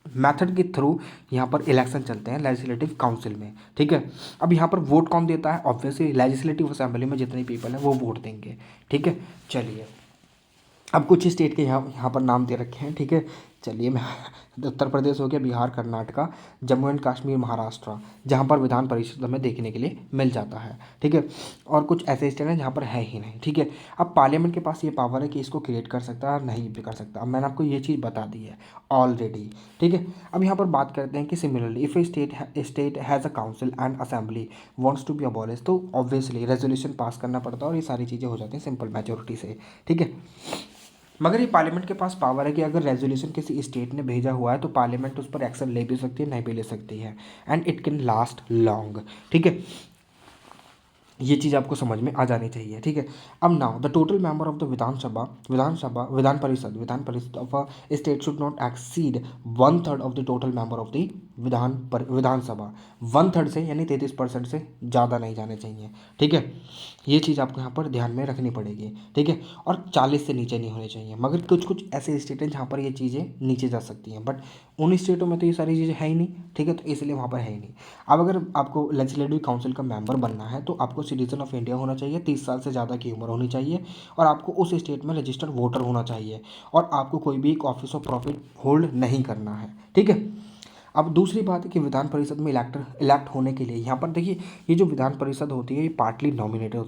मेथड के थ्रू यहाँ पर इलेक्शन चलते हैं लेजिस्लेटिव काउंसिल में, ठीक है। अब यहाँ पर वोट कौन देता है? ऑब्वियसली लेजिस्लेटिव असेंबली में जितने पीपल हैं वो वोट देंगे, ठीक है। चलिए अब कुछ स्टेट के यहाँ पर नाम दे रखे हैं, ठीक है। चलिए मैं उत्तर प्रदेश हो गया, बिहार, कर्नाटका, जम्मू एंड कश्मीर, महाराष्ट्र, जहाँ पर विधान परिषद हमें देखने के लिए मिल जाता है, ठीक है। और कुछ ऐसे स्टेट हैं जहाँ पर है ही नहीं, ठीक है। अब पार्लियामेंट के पास ये पावर है कि इसको क्रिएट कर सकता है और नहीं भी कर सकता। अब मैंने आपको ये चीज़ बता दी है ऑलरेडी, ठीक है। अब यहाँ पर बात करते हैं कि similarly if a state has a council and assembly wants to be abolish, तो ऑब्वियसली रेजोल्यूशन पास करना पड़ता है और ये सारी चीज़ें हो जाती हैं सिंपल मेजोरिटी से, ठीक है। मगर ये पार्लियामेंट के पास पावर है कि अगर रेजोल्यूशन किसी स्टेट ने भेजा हुआ है तो पार्लियामेंट उस पर एक्शन ले भी सकती है, नहीं भी ले सकती है, and it can last long, ठीक है। ये चीज़ आपको समझ में आ जानी चाहिए, ठीक है। अब now the total member of the Vidhan Parishad of a state should not exceed 1/3 of the total member of the Vidhan Sabha. 1/3 से यानी 33% से ज़्यादा नहीं जाने चाहिए, ठीक है। ये चीज़ आपको यहाँ पर ध्यान में रखनी पड़ेगी, ठीक है। और 40 से नीचे नहीं होने चाहिए। मगर कुछ कुछ ऐसे स्टेट हैं जहाँ पर ये चीज़ें नीचे जा सकती हैं, बट उन स्टेटों में तो ये सारी चीज़ें है ही नहीं, ठीक है, तो इसलिए वहाँ पर है ही नहीं। अब अगर आपको लेजिस्लेटिव काउंसिल का मेंबर बनना है तो आपको सिटीजन ऑफ इंडिया होना चाहिए, 30 साल से ज़्यादा की उम्र होनी चाहिए, और आपको उस स्टेट में रजिस्टर्ड वोटर होना चाहिए, और आपको कोई भी एक ऑफिस ऑफ प्रॉफिट होल्ड नहीं करना है, ठीक है। अब दूसरी बात है कि विधान परिषद में इलेक्ट होने के लिए यहाँ पर देखिए, ये जो विधान परिषद होती है ये पार्टली नॉमिनेटेड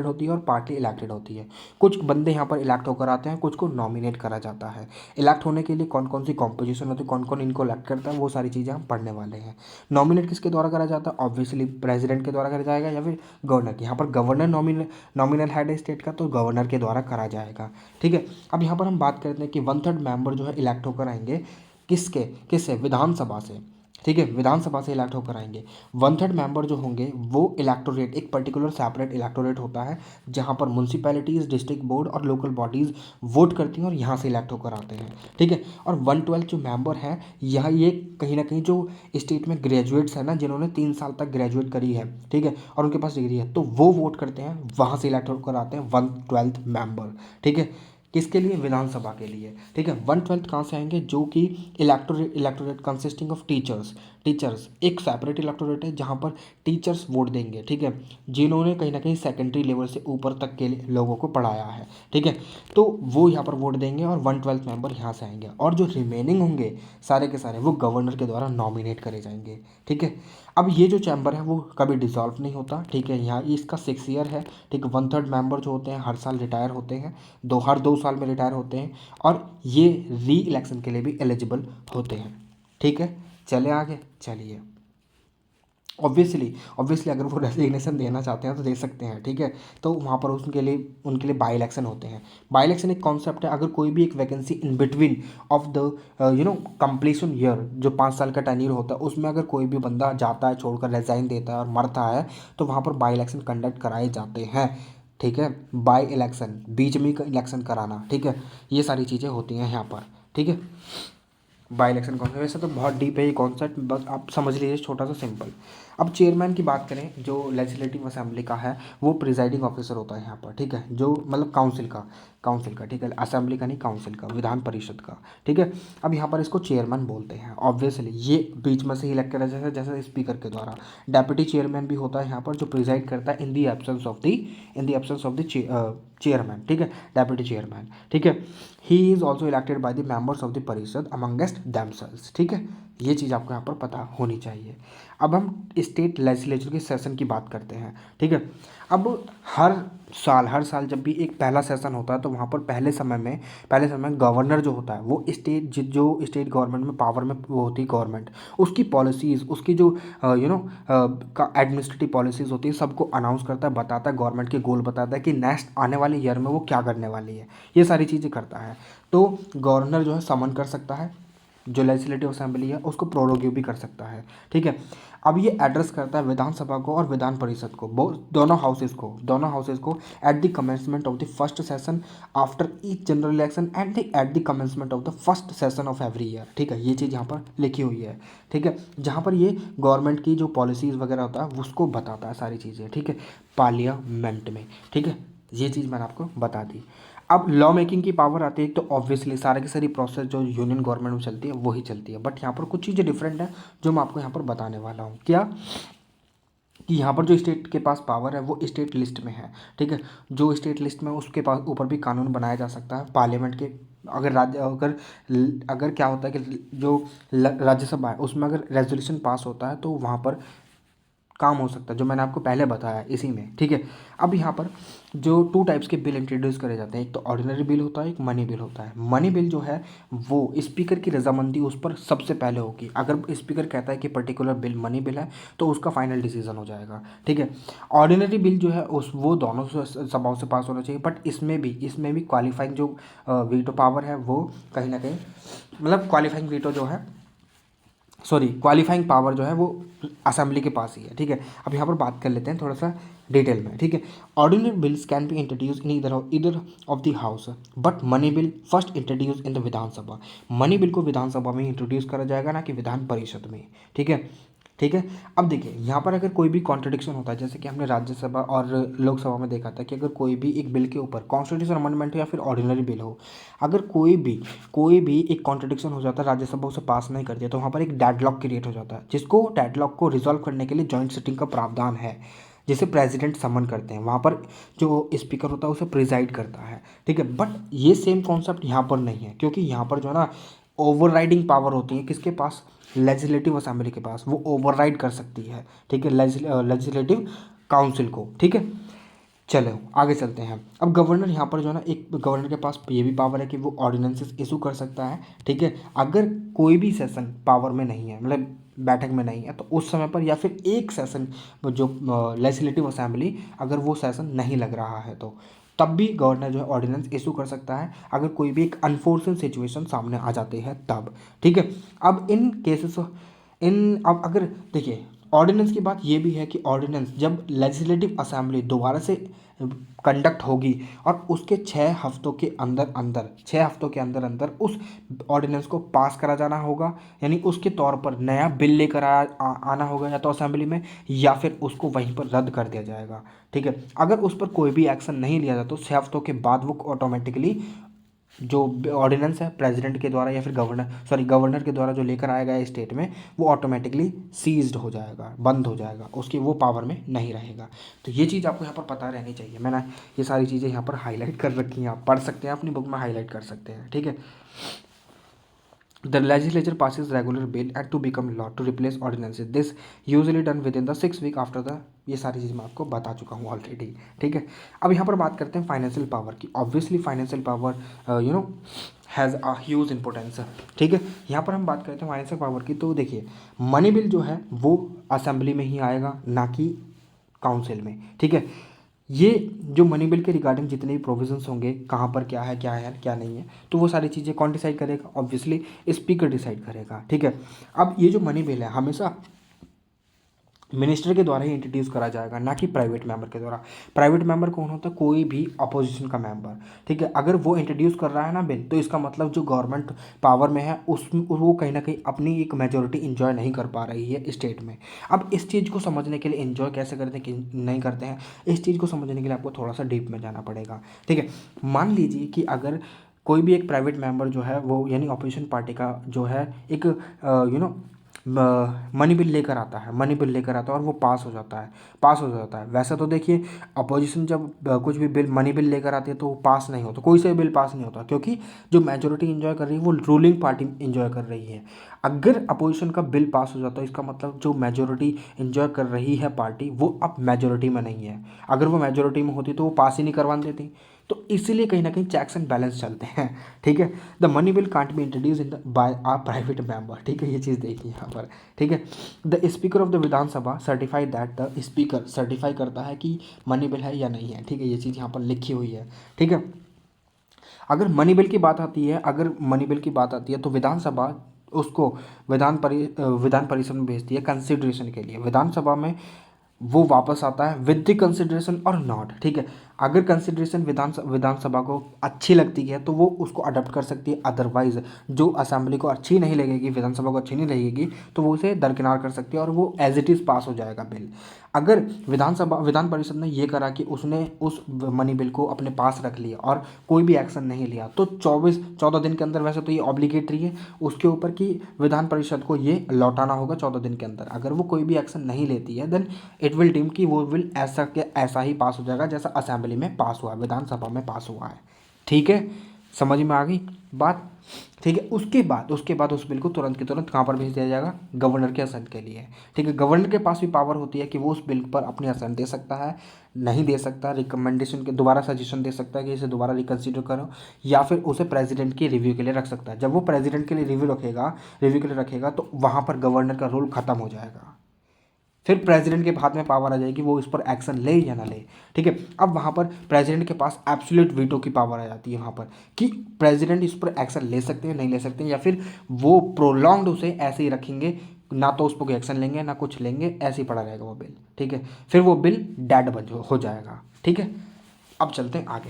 होती है और पार्टली इलेक्टेड होती है। कुछ बंदे यहाँ पर इलेक्ट होकर आते हैं, कुछ को नॉमिनेट करा जाता है। इलेक्ट होने के लिए कौन कौन सी कॉम्पोजिशन होती है, कौन कौन इनको इलेक्ट करता है, वो सारी चीज़ें हम पढ़ने वाले हैं। नॉमिनेट किसके द्वारा करा जाता है? ऑब्वियसली प्रेसिडेंट के द्वारा करा जाएगा या फिर गवर्नर के। यहाँ पर गवर्नर नॉमिनल हेड है स्टेट का, तो गवर्नर के द्वारा करा जाएगा, ठीक है। अब यहाँ पर हम बात करते हैं कि 1/3 मेंबर जो है इलेक्ट होकर आएंगे किससे? विधानसभा से। ठीक है, विधानसभा से इलेक्ट होकर आएंगे। 1/3 मेंबर जो होंगे वो इलेक्टोरेट, एक पर्टिकुलर सेपरेट इलेक्टोरेट होता है जहाँ पर म्यूनसिपैलिटीज़, डिस्ट्रिक्ट बोर्ड और लोकल बॉडीज़ वोट करती हैं और यहाँ से इलेक्ट होकर आते हैं। ठीक है, और 1/12 जो मेंबर हैं, यह ये कहीं ना कहीं जो स्टेट में ग्रेजुएट्स हैं ना, जिन्होंने 3 साल तक ग्रेजुएट करी है, ठीक है, और उनके पास डिग्री है, तो वो वोट करते हैं, वहाँ से इलेक्ट होकर आते हैं 1/12 मेंबर। ठीक है, किसके लिए? विधानसभा के लिए। ठीक है, 1/12 कहाँ से आएंगे? जो कि इलेक्टोरेट कंसिस्टिंग ऑफ टीचर्स एक सेपरेट इलेक्टोरेट है जहाँ पर टीचर्स वोट देंगे। ठीक है, जिन्होंने कहीं ना कहीं सेकेंडरी लेवल से ऊपर तक के लोगों को पढ़ाया है। ठीक है, तो वो यहाँ पर वोट देंगे और 1/12 मेंबर यहाँ से आएंगे, और जो रिमेनिंग होंगे सारे के सारे वो गवर्नर के द्वारा नॉमिनेट करे जाएंगे। ठीक है, अब ये जो चैम्बर है वो कभी डिसॉल्व नहीं होता। ठीक है, यहाँ इसका 6 ईयर है। ठीक है, 1/3 मेंबर जो होते हैं हर साल रिटायर होते हैं, हर 2 साल में रिटायर होते हैं, और ये री इलेक्शन के लिए भी एलिजिबल होते हैं। ठीक है, चले आगे, चलिए। ऑब्वियसली अगर वो रेजिग्नेशन देना चाहते हैं तो दे सकते हैं। ठीक है, तो वहाँ पर उनके लिए बाई इलेक्शन होते हैं। बाई इलेक्शन एक कॉन्सेप्ट है, अगर कोई भी एक vacancy in between of the completion year, जो 5 साल का टेन्योर होता है, उसमें अगर कोई भी बंदा जाता है, छोड़कर रिजाइन देता है और मरता है, तो वहाँ पर बाई इलेक्शन कंडक्ट कराए जाते हैं। ठीक है, बाई इलेक्शन, बीच में इलेक्शन कराना। ठीक है, ये सारी चीज़ें होती हैं यहाँ पर। ठीक है, बाई इलेक्शन कॉन्सेप्ट वैसे तो बहुत डीप है ये कॉन्सेप्ट, बस आप समझ लीजिए छोटा सा सिंपल। अब चेयरमैन की बात करें, जो लेजिस्लेटिव असेंबली का है, वो प्रिजाइडिंग ऑफिसर होता है यहाँ पर। ठीक है, जो मतलब काउंसिल का। ठीक है, असेंबली का नहीं, काउंसिल का, विधान परिषद का। ठीक है, अब यहाँ पर इसको चेयरमैन बोलते हैं। ऑब्वियसली ये बीच में से ही इलेक्ट करा जाता है, जैसे स्पीकर के द्वारा। डेप्यूटी चेयरमैन भी होता है यहाँ पर, जो प्रिजाइड करता है in the absence of the chairman. ठीक है, डेप्यूटी चेयरमैन। ठीक है, he is also elected by the members of the Parishad amongst themselves. ठीक है, ये चीज़ आपको यहाँ पर पता होनी चाहिए। अब हम स्टेट लेजिस्लेचर के सेशन की बात करते हैं। ठीक है, अब हर साल जब भी एक पहला सेशन होता है, तो वहाँ पर पहले समय गवर्नर जो होता है, वो जो स्टेट गवर्नमेंट में पावर में वो होती है गवर्नमेंट, उसकी पॉलिसीज़, उसकी जो का एडमिनिस्ट्रेटिव पॉलिसीज़ होती है, सबको अनाउंस करता है, बताता है, गवर्नमेंट के गोल बताता है कि नेक्स्ट आने वाले ईयर में वो क्या करने वाली है, ये सारी चीज़ें करता है। तो गवर्नर जो है समन कर सकता है, जो लेजिस्लेटिव असेंबली है उसको प्रोरोगेट भी कर सकता है। ठीक है, अब ये एड्रेस करता है विधानसभा को और विधान परिषद को, दोनों हाउसेज को at the commencement of the first session after each general election and at the commencement of the first session of every year. ठीक है, ये चीज़ यहाँ पर लिखी हुई है। ठीक है, जहाँ पर ये गवर्नमेंट की जो पॉलिसीज़ वगैरह होता है उसको बताता है सारी चीज़ें। ठीक है, पार्लियामेंट में। ठीक है, ये चीज़ मैंने आपको बता दी। अब लॉ मेकिंग की पावर आती है, तो ऑब्वियसली सारी की सारी प्रोसेस जो यूनियन गवर्नमेंट में चलती है वही चलती है, बट यहाँ पर कुछ चीज़ें डिफरेंट है जो मैं आपको यहाँ पर बताने वाला हूँ। क्या कि यहाँ पर जो स्टेट के पास पावर है वो स्टेट लिस्ट में है। ठीक है, जो स्टेट लिस्ट में उसके पास ऊपर भी कानून बनाया जा सकता है पार्लियामेंट के। अगर क्या होता है कि जो राज्यसभा है उसमें अगर रेजोल्यूशन पास होता है तो वहाँ पर काम हो सकता है, जो मैंने आपको पहले बताया इसी में। ठीक है, अब यहाँ पर जो 2 टाइप्स के बिल इंट्रोड्यूस करे जाते हैं, एक तो ऑर्डिनरी बिल होता है, एक मनी बिल होता है। मनी बिल जो है वो स्पीकर की रजामंदी उस पर सबसे पहले होगी। अगर स्पीकर कहता है कि पर्टिकुलर बिल मनी बिल है तो उसका फाइनल डिसीजन हो जाएगा। ठीक है, ऑर्डिनरी बिल जो है वो दोनों सभाओं से पास होना चाहिए, बट इसमें भी क्वालिफाइंग जो वीटो पावर है वो कहीं ना कहीं, मतलब क्वालिफाइंग पावर जो है वो असेंबली के पास ही है। ठीक है, अब यहाँ पर बात कर लेते हैं थोड़ा सा डिटेल में। ठीक है, ordinary bills can be introduce in either of the house, but money bill first introduce in the Vidhan Sabha. Money bill को विधानसभा में इंट्रोड्यूस करा जाएगा, ना कि विधान परिषद में। ठीक है, अब देखिए यहाँ पर अगर कोई भी कॉन्ट्रडिक्शन होता है, जैसे कि हमने राज्यसभा और लोकसभा में देखा था कि अगर कोई भी एक बिल के ऊपर कॉन्स्टिट्यूशन अमेंडमेंट हो या फिर ऑर्डिनरी बिल हो, अगर कोई भी एक कॉन्ट्रडिक्शन हो जाता है, राज्यसभा उसे पास नहीं करती है, तो वहाँ पर एक डेडलॉक क्रिएट हो जाता है, जिसको डेडलॉक को रिजॉल्व करने के लिए जॉइंट सिटिंग का प्रावधान है, जिसे प्रेसिडेंट समन करते हैं। वहाँ पर जो स्पीकर होता है उसे प्रिजाइड करता है। ठीक है, बट ये सेम कॉन्सेप्ट यहाँ पर नहीं है, क्योंकि यहाँ पर जो है ना ओवरराइडिंग पावर होती है किसके पास? लेजिस्लेटिव असेंबली के पास, वो ओवरराइड कर सकती है। ठीक है, लेजिस्लेटिव काउंसिल को। ठीक है, चलो आगे चलते हैं। अब गवर्नर यहाँ पर जो है ना, एक गवर्नर के पास ये भी पावर है कि वो ऑर्डिनेंसेस इशू कर सकता है। ठीक है, अगर कोई भी सेशन पावर में नहीं है, मतलब बैठक में नहीं है, तो उस समय पर, या फिर एक सेशन जो लेजिस्लेटिव असेंबली अगर वो सेशन नहीं लग रहा है, तो तब भी गवर्नर जो है ऑर्डिनेंस इशू कर सकता है, अगर कोई भी एक अनफोर्चुनेट सिचुएशन सामने आ जाती है तब। ठीक है, अब इन केसेस इन अब अगर देखिए ऑर्डिनेंस की बात ये भी है कि ऑर्डिनेंस जब लेजिस्लेटिव असेंबली दोबारा से कंडक्ट होगी और उसके 6 हफ्तों के अंदर अंदर 6 हफ्तों के अंदर अंदर उस ऑर्डिनेंस को पास करा जाना होगा, यानी उसके तौर पर नया बिल लेकर आना होगा या तो असेंबली में, या फिर उसको वहीं पर रद्द कर दिया जाएगा। ठीक है, अगर उस पर कोई भी एक्शन नहीं लिया जाता तो 6 हफ्तों के बाद वो ऑटोमेटिकली जो ऑर्डिनेंस है प्रेसिडेंट के द्वारा या फिर गवर्नर के द्वारा जो लेकर आया गया स्टेट में, वो ऑटोमेटिकली सीज्ड हो जाएगा, बंद हो जाएगा, उसकी वो पावर में नहीं रहेगा। तो ये चीज़ आपको यहाँ पर पता रहनी चाहिए। मैंने ये सारी चीज़ें यहाँ पर हाईलाइट कर रखी हैं, आप पढ़ सकते हैं, अपनी बुक में हाईलाइट कर सकते हैं। ठीक है, The legislature passes regular bill and to become law to replace ordinances. This usually done within the 6 week after the, ये सारी चीज़ मैं आपको बता चुका हूँ ऑलरेडी। ठीक है, अब यहाँ पर बात करते हैं फाइनेंशियल पावर की। Obviously financial power has a huge importance. ठीक है, यहाँ पर हम बात करते हैं फाइनेंशियल पावर की। तो देखिए मनी बिल जो है वो असेंबली में ही आएगा, ना कि काउंसिल में। ठीक है, ये जो मनी बिल के रिगार्डिंग जितने भी प्रोविजंस होंगे, कहाँ पर क्या है क्या नहीं है, तो वो सारी चीज़ें कौन डिसाइड करेगा? ऑब्वियसली स्पीकर डिसाइड करेगा। ठीक है, अब ये जो मनी बिल है हमेशा मिनिस्टर के द्वारा ही इंट्रोड्यूस करा जाएगा, ना कि प्राइवेट मेंबर के द्वारा। प्राइवेट मेंबर कौन होता है? कोई भी अपोजिशन का मेंबर। ठीक है, अगर वो इंट्रोड्यूस कर रहा है ना बिल, तो इसका मतलब जो गवर्नमेंट पावर में है उस वो कहीं ना कहीं अपनी एक मेजोरिटी इंजॉय नहीं कर पा रही है स्टेट में। अब इस चीज़ को समझने के लिए इंजॉय कैसे करते हैं कि नहीं करते हैं, इस चीज़ को समझने के लिए आपको थोड़ा सा डीप में जाना पड़ेगा। ठीक है, मान लीजिए कि अगर कोई भी एक प्राइवेट मेंबर जो है वो, यानी अपोजिशन पार्टी का जो है, एक मनी बिल लेकर आता है, और वो पास हो जाता है। वैसे तो देखिए अपोजिशन जब कुछ भी बिल मनी बिल लेकर आती है तो वो पास नहीं होता, कोई सा भी बिल पास नहीं होता, क्योंकि जो मेजोरिटी इंजॉय कर रही है वो रूलिंग पार्टी इंजॉय कर रही है। अगर अपोजिशन का बिल पास हो जाता है, इसका मतलब जो मेजोरिटी इंजॉय कर रही है पार्टी, वो अब मेजोरिटी में नहीं है। अगर वो मेजोरिटी में होती तो वो पास ही नहीं करवा देती। तो इसीलिए कहीं ना कहीं चेक्स एंड बैलेंस चलते हैं। ठीक है, the money bill can't be introduce in the by a private member. ठीक है, ये चीज़ देखिए यहाँ पर। ठीक है, the speaker of the Vidhan Sabha certify that, the speaker certify करता है कि मनी बिल है या नहीं है। ठीक है, ये चीज़ यहाँ पर लिखी हुई है। ठीक है, अगर मनी बिल की बात आती है, तो विधानसभा उसको विधान परिषद में भेजती है कंसिडरेशन के लिए। विधानसभा में वो वापस आता है विद द कंसिडरेशन और नॉट। ठीक है, अगर कंसिडरेशन विधानसभा को अच्छी लगती है तो वो उसको अडॉप्ट कर सकती है, अदरवाइज जो असेंबली को अच्छी नहीं लगेगी, विधानसभा को अच्छी नहीं लगेगी, तो वो उसे दरकिनार कर सकती है और वो एज इट इज़ पास हो जाएगा बिल। अगर विधान परिषद ने ये करा कि उसने उस मनी बिल को अपने पास रख लिया और कोई भी एक्शन नहीं लिया, तो 14 दिन के अंदर, वैसे तो ये ऑब्लिगेटरी है उसके ऊपर कि विधान परिषद को ये लौटाना होगा 14 दिन के अंदर। अगर वो कोई भी एक्शन नहीं लेती है देन इट विल डीम कि वो बिल ऐसा के ऐसा ही पास हो जाएगा जैसा असेंबली में पास हुआ है, विधानसभा में पास हुआ है। ठीक है, समझ में आ गई बात? ठीक है, उसके बाद उस बिल को तुरंत के तुरंत कहाँ पर भेज दिया जाएगा? गवर्नर के असेंट के लिए। ठीक है, गवर्नर के पास भी पावर होती है कि वो उस बिल पर अपनी असेंट दे सकता है, नहीं दे सकता, रिकमेंडेशन के दोबारा सजेशन दे सकता है कि इसे दोबारा रिकन्सिडर करो, या फिर उसे प्रेसिडेंट की रिव्यू के लिए रख सकता है। जब वो प्रेसिडेंट के लिए रिव्यू के लिए रखेगा तो वहाँ पर गवर्नर का रोल खत्म हो जाएगा, फिर प्रेसिडेंट के हाथ में पावर आ जाएगी वो इस पर एक्शन ले या ना ले। ठीक है, अब वहाँ पर प्रेसिडेंट के पास एब्सोल्यूट वीटो की पावर आ जाती है वहाँ पर, कि प्रेसिडेंट इस पर एक्शन ले सकते हैं, नहीं ले सकते हैं, या फिर वो प्रोलॉन्ग्ड उसे ऐसे ही रखेंगे, ना तो उस पर कोई एक्शन लेंगे ना कुछ लेंगे, ऐसे ही पड़ा रहेगा वो बिल। ठीक है, फिर वो बिल डेड हो जाएगा। ठीक है, अब चलते हैं आगे।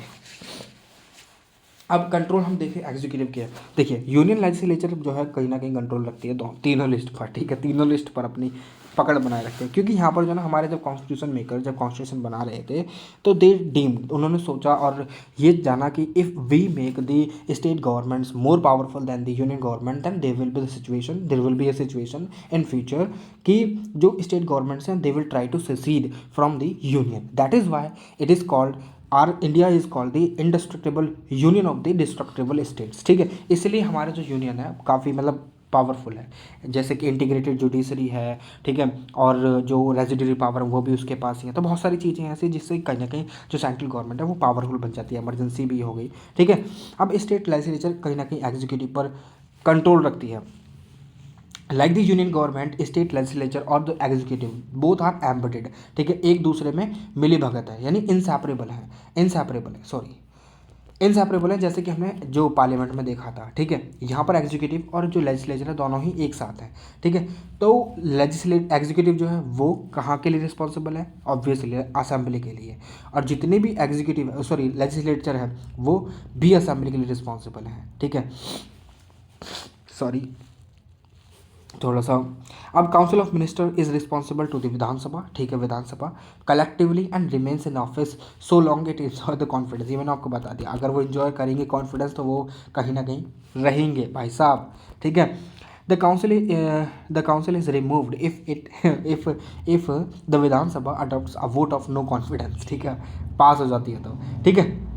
अब कंट्रोल हम देखें एग्जीक्यूटिव के। देखिए यूनियन लेजिस्लेचर जो है कहीं ना कहीं कंट्रोल रखती है तीनों लिस्ट पर। ठीक है, तीनों लिस्ट पर अपनी पकड़ बनाए रखते हैं, क्योंकि यहाँ पर जो ना हमारे जब कॉन्स्टिट्यूशन मेकर जब कॉन्स्टिट्यूशन बना रहे थे तो दे डीम्ड, उन्होंने सोचा और ये जाना कि if we make the state governments more powerful than the union government then there will be a situation in future कि जो स्टेट गवर्नमेंट्स हैं they will try to secede from the union. That is why it is called India is called the indestructible union of the destructible states. ठीक है, इसलिए हमारे जो यूनियन है काफ़ी मतलब पावरफुल है, जैसे कि इंटीग्रेटेड जुडिशरी है। ठीक है, और जो रेजिडरी पावर है वो भी उसके पास ही है। तो बहुत सारी चीज़ें ऐसी जिससे कहीं ना कहीं जो सेंट्रल गवर्नमेंट है वो पावरफुल बन जाती है, इमरजेंसी भी हो गई। ठीक है, अब स्टेट लेजिस्लेचर कहीं ना कहीं एग्जीक्यूटिव पर कंट्रोल रखती है। Like the union government state legislature और the executive both are embedded. ठीक है, एक दूसरे में मिली भगत है, यानी इनसेपरेबल है, सॉरी इनसेपरेबल है, जैसे कि हमने जो पार्लियामेंट में देखा था, ठीक है। यहाँ पर एग्जीक्यूटिव और जो लेजिस्लेचर है दोनों ही एक साथ हैं, ठीक है। तो एग्जीक्यूटिव जो है वो कहाँ के लिए रिस्पॉन्सिबल है, ऑब्वियसली असेंबली के लिए। और जितने भी एग्जीक्यूटिव सॉरी लेजिस्लेचर है वो भी असेंबली के लिए रिस्पॉन्सिबल है, ठीक है। सॉरी, थोड़ा सा। अब council of minister is responsible to the Vidhan Sabha, ठीक है, Vidhan Sabha collectively and remains in office so long it enjoy the confidence. ये मैंने आपको बता दिया, अगर वो इन्जॉय करेंगे कॉन्फिडेंस तो वो कहीं ना कहीं रहेंगे भाई साहब, ठीक है। The council is removed if the Vidhan Sabha adopts a vote of no confidence, ठीक है, पास हो जाती है तो, ठीक है।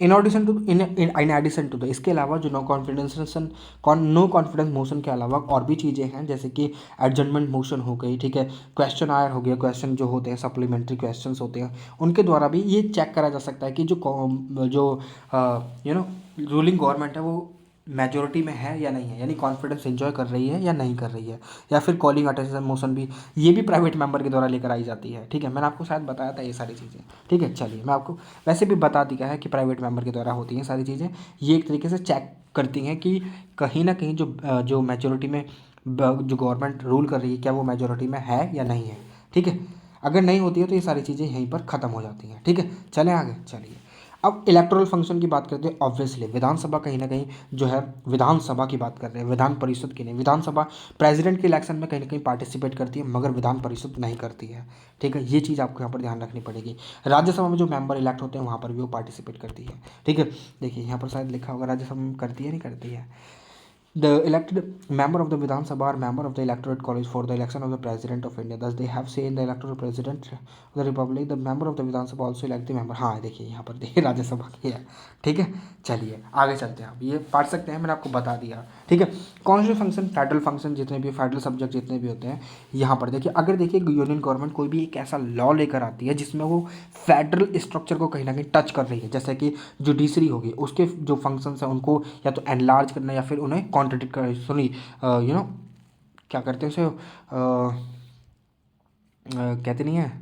इन एडिशन टू द इसके अलावा जो नो कॉन्फिडेंस मोशन के अलावा और भी चीज़ें हैं, जैसे कि एडजमेंट मोशन हो गई, ठीक है, क्वेश्चन आयर हो गया, क्वेश्चन जो होते हैं सप्लीमेंट्री क्वेश्चंस होते हैं, उनके द्वारा भी ये चेक करा जा सकता है कि जो रूलिंग गवर्नमेंट है वो मेजोरिटी में है या नहीं है, यानी कॉन्फिडेंस एंजॉय कर रही है या नहीं कर रही है। या फिर कॉलिंग अटेंशन मोशन भी, ये भी प्राइवेट मेंबर के द्वारा लेकर आई जाती है, ठीक है। मैंने आपको शायद बताया था ये सारी चीज़ें, ठीक है। चलिए, मैं आपको वैसे भी बता दिया है कि प्राइवेट मेंबर के द्वारा होती हैं सारी चीज़ें। ये एक तरीके से चेक करती हैं कि कहीं ना कहीं जो मेजोरिटी में जो गवर्नमेंट रूल कर रही है क्या वो मेजोरिटी में है या नहीं है, ठीक है। अगर नहीं होती है तो ये सारी चीज़ें यहीं पर ख़त्म हो जाती हैं, ठीक है। चलें आगे, चलिए। अब इलेक्टोरल फंक्शन की बात करते हैं। ऑब्वियसली विधानसभा कहीं ना कहीं जो है, विधानसभा की बात कर रहे हैं, विधान परिषद की नहीं। विधानसभा प्रेसिडेंट के इलेक्शन में कहीं ना कहीं पार्टिसिपेट करती है, मगर विधान परिषद नहीं करती है, ठीक है। ये चीज़ आपको यहाँ पर ध्यान रखनी पड़ेगी। राज्यसभा में जो मेंबर इलेक्ट होते हैं वहाँ पर भी वो पार्टिसिपेट करती है, ठीक है। देखिए यहाँ पर शायद लिखा होगा राज्यसभा में करती है नहीं करती है। The elected member of the Vidhan Sabha are member of the electorate college for the election of the President of India. Thus, they have say in the electoral president of the Republic. The member of the Vidhan Sabha also elect the member. हाँ देखिए यहाँ पर देखिए राज्यसभा की है, ठीक है। चलिए आगे चलते हैं, आप ये पढ़ सकते हैं, मैंने आपको बता दिया, ठीक है। कॉन्स्टिट्यूशनल फंक्शन, फेडरल फंक्शन, जितने भी फेडरल सब्जेक्ट जितने भी होते हैं यहाँ पर देखिए। अगर देखिए यूनियन गवर्नमेंट कोई भी एक ऐसा लॉ लेकर आती है जिसमें वो फेडरल स्ट्रक्चर को कहीं ना कहीं टच कर रही है, जैसे कि जुडिशरी होगी, उसके जो फंक्शंस हैं उनको या तो एनलार्ज करना या फिर उन्हें कॉन्ट्रडिक्ट कर सॉरी क्या करते हैं उसे कहते नहीं है,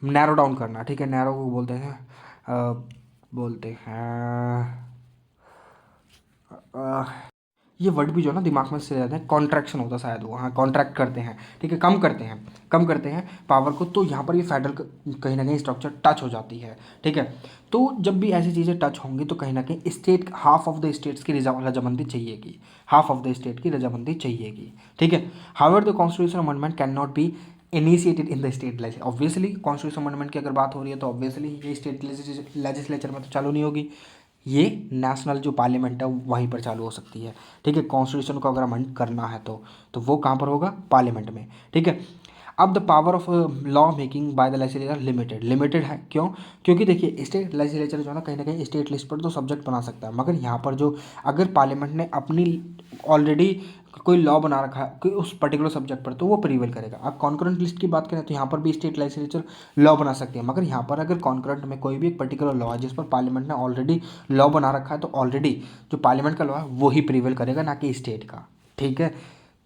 नैरो डाउन करना, ठीक है। नैरो को बोलते हैं बोलते हैं ये वर्ड भी जो है ना दिमाग में से जाते हैं, कॉन्ट्रैक्शन होता है शायद वो, हाँ कॉन्ट्रैक्ट करते हैं, ठीक है, कम करते हैं पावर को। तो यहाँ पर ये फेडरल कहीं ना कहीं स्ट्रक्चर टच हो जाती है, ठीक है। तो जब भी ऐसी चीज़ें टच होंगी तो कहीं ना कहीं state, half of the states की रजामंदी चाहिएगी, हाफ ऑफ द स्टेट की रजामंदी चाहिएगी, ठीक है। However the constitution amendment can not be initiated in the state legislature. Obviously constitution amendment की अगर बात हो रही है तो ऑब्वियसली ये स्टेट लेजिस्लेचर में तो चालू नहीं होगी, ये नेशनल जो पार्लियामेंट है वहीं पर चालू हो सकती है, ठीक है। कॉन्स्टिट्यूशन को अगर अमेंड करना है तो वो कहाँ पर होगा, पार्लियामेंट में, ठीक है। अब the power of law making by the legislature limited है, क्यों? क्योंकि देखिए स्टेट लेजिस्लेचर जो है ना कहीं स्टेट लिस्ट पर तो सब्जेक्ट बना सकता है, मगर यहाँ पर जो अगर पार्लियामेंट ने अपनी ऑलरेडी कोई लॉ बना रखा है कि उस पर्टिकुलर सब्जेक्ट पर तो वो प्रीवेल करेगा। अब कॉन्करेंट लिस्ट की बात करें तो यहाँ पर भी स्टेट लेजिस्लेचर लॉ बना सकती है, मगर यहाँ पर अगर कॉन्करेंट में कोई भी एक पर्टिकुलर लॉ है जिस पर पार्लियामेंट ने ऑलरेडी लॉ बना रखा है तो ऑलरेडी जो पार्लियामेंट का लॉ है वो ही प्रीवेल करेगा, ना कि स्टेट का, ठीक है।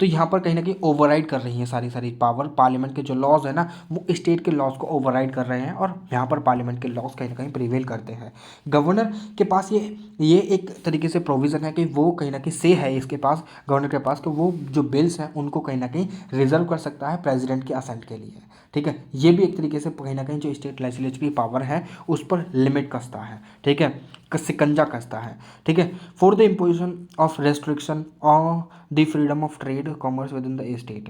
तो यहाँ पर कहीं ना कहीं ओवरराइड कर रही हैं सारी पावर, पार्लियामेंट के जो लॉज है ना वो स्टेट के लॉज को ओवरराइड कर रहे हैं, और यहाँ पर पार्लियामेंट के लॉज कहीं ना कहीं प्रिवेल करते हैं। गवर्नर के पास ये एक तरीके से प्रोविज़न है कि वो कहीं ना कहीं से है इसके पास, गवर्नर के पास, कि वो जो बिल्स हैं उनको कहीं ना कहीं रिजर्व कर सकता है प्रेसिडेंट के असेंट के लिए, ठीक है। ये भी एक तरीके से कहीं ना कहीं जो स्टेट लेजिस्लेचर की पावर है उस पर लिमिट कसता है, ठीक है, सिकंजा कसता है, ठीक है। For the imposition of restriction on the freedom of trade commerce with in the state.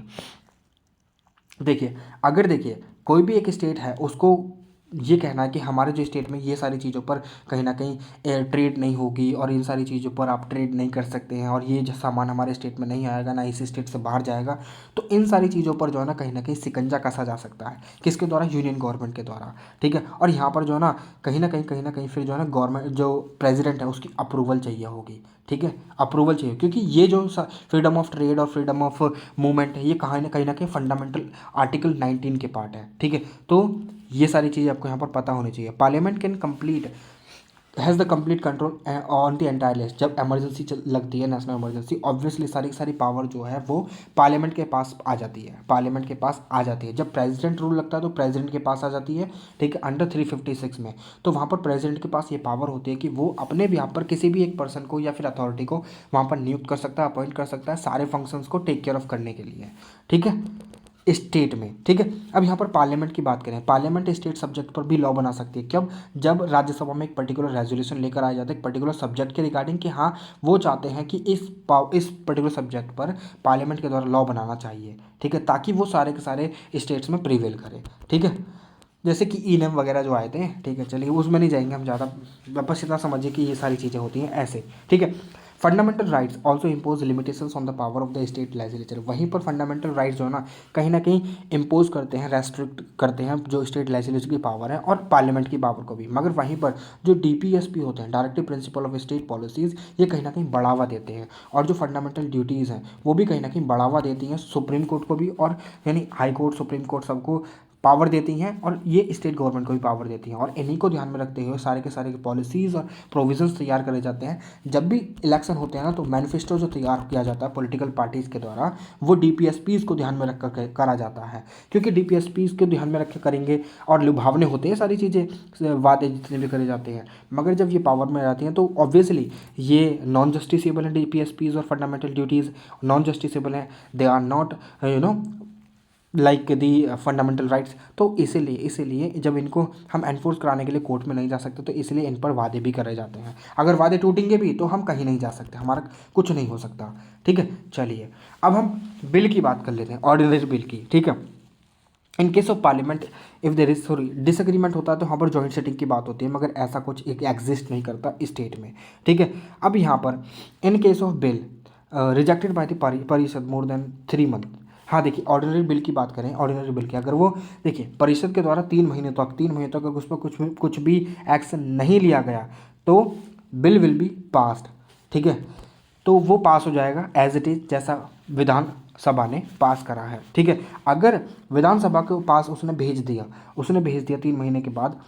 देखिए अगर देखिए कोई भी एक स्टेट है उसको ये कहना है कि हमारे जो स्टेट में ये सारी चीज़ों पर कहीं ना कहीं ट्रेड नहीं होगी और इन सारी चीज़ों पर आप ट्रेड नहीं कर सकते हैं, और ये जो सामान हमारे स्टेट में नहीं आएगा, ना इस स्टेट से बाहर जाएगा, तो इन सारी चीज़ों पर जो है ना कहीं सिकंजा कसा जा सकता है, किसके द्वारा, यूनियन गवर्नमेंट के द्वारा, ठीक है। और यहाँ पर जो है ना कहीं ना कहीं फिर जो है ना गवर्नमेंट जो प्रेसिडेंट है उसकी अप्रूवल चाहिए होगी, ठीक है, अप्रूवल चाहिए, क्योंकि ये जो फ्रीडम ऑफ ट्रेड और फ्रीडम ऑफ मूवमेंट है ये कहीं ना कहीं फंडामेंटल आर्टिकल 19 के पार्ट है, ठीक है। तो ये सारी चीज़ें आपको यहाँ पर पता होनी चाहिए। Parliament can complete has the complete control on the entire list. जब इमरजेंसी लगती है, नेशनल इमरजेंसी, ऑब्वियसली सारी की सारी पावर जो है वो पार्लियामेंट के पास आ जाती है, पार्लियामेंट के पास आ जाती है। जब प्रेसिडेंट रूल लगता है तो प्रेसिडेंट के पास आ जाती है, ठीक है, अंडर 356 में। तो वहाँ पर प्रेसिडेंट के पास ये पावर होती है कि वो अपने भी यहाँ पर किसी भी एक पर्सन को या फिर अथॉरिटी को वहाँ पर नियुक्त कर सकता है, अपॉइंट कर सकता है सारे फंक्शंस को टेक केयर ऑफ करने के लिए, ठीक है, स्टेट में, ठीक है। अब यहाँ पर पार्लियामेंट की बात करें, पार्लियामेंट स्टेट सब्जेक्ट पर भी लॉ बना सकती है। कब? जब राज्यसभा में एक पर्टिकुलर रेजोल्यूशन लेकर आया जाता है एक पर्टिकुलर सब्जेक्ट के रिगार्डिंग, कि हाँ वो चाहते हैं कि इस पर्टिकुलर सब्जेक्ट पर पार्लियामेंट के द्वारा लॉ बनाना चाहिए, ठीक है, ताकि वो सारे के सारे स्टेट्स में प्रिवेल करे, ठीक है। जैसे कि ई नेम वगैरह जो आए थे, ठीक है, चलिए उसमें नहीं जाएंगे हम ज़्यादा, बस इतना समझिए कि ये सारी चीज़ें होती हैं ऐसे, ठीक है। Fundamental rights also impose limitations on the power of the state legislature. वहीं पर फंडामेंटल राइट्स जो है ना कहीं इम्पोज करते हैं, रेस्ट्रिक्ट करते हैं जो स्टेट लेजिस्लेचर की पावर है और पार्लियामेंट की पावर को भी। मगर वहीं पर जो डीपीएसपी होते हैं, directive principle of state policies, ये कहीं ना कहीं बढ़ावा देते हैं। और जो फंडामेंटल ड्यूटीज़ हैं वो भी कहीं ना कहीं बढ़ावा देती हैं सुप्रीम कोर्ट को भी, और यानी हाई कोर्ट, सुप्रीम कोर्ट सबको पावर देती हैं, और ये स्टेट गवर्नमेंट को भी पावर देती हैं। और इन्हीं को ध्यान में रखते हुए सारे के सारे पॉलिसीज़ और प्रोविजंस तैयार करे जाते हैं। जब भी इलेक्शन होते हैं ना तो मैनिफेस्टो जो तैयार किया जाता है पॉलिटिकल पार्टीज़ के द्वारा, वो डीपीएसपीज़ को ध्यान में रख कर करा जाता है, क्योंकि डीपीएसपीज़ को ध्यान में रख के करेंगे और लुभावने होते हैं सारी चीज़ें, वादे जितने भी करे जाते हैं। मगर जब ये पावर में आती हैं तो ऑब्वियसली ये नॉन जस्टिसेबल हैं, डीपीएसपीज़ और फंडामेंटल ड्यूटीज़ नॉन जस्टिसेबल हैं, they are not like the fundamental rights. तो इसीलिए जब इनको हम एनफोर्स कराने के लिए कोर्ट में नहीं जा सकते, तो इसलिए इन पर वादे भी करे जाते हैं। अगर वादे टूटेंगे भी तो हम कहीं नहीं जा सकते, हमारा कुछ नहीं हो सकता, ठीक है। चलिए अब हम बिल की बात कर लेते हैं, ऑर्डिनरी बिल की, ठीक है। In case of parliament if there is disagreement होता है तो वहाँ पर जॉइंट सेटिंग की बात होती है, मगर ऐसा कुछ एक एग्जिस्ट नहीं करता स्टेट में, ठीक है। अब यहाँ पर in case of bill rejected by the परिषद मोर देन 3 मंथ। हाँ देखिए, ऑर्डिनरी बिल की बात करें, ऑर्डिनरी बिल की अगर वो देखिए परिषद के द्वारा 3 महीने तक अगर उस पर कुछ भी एक्शन नहीं लिया गया तो बिल विल बी पास्ड, ठीक है। तो वो पास हो जाएगा एज इट इज़, जैसा विधानसभा ने पास करा है, ठीक है। अगर विधानसभा के पास उसने भेज दिया 3 महीने के बाद,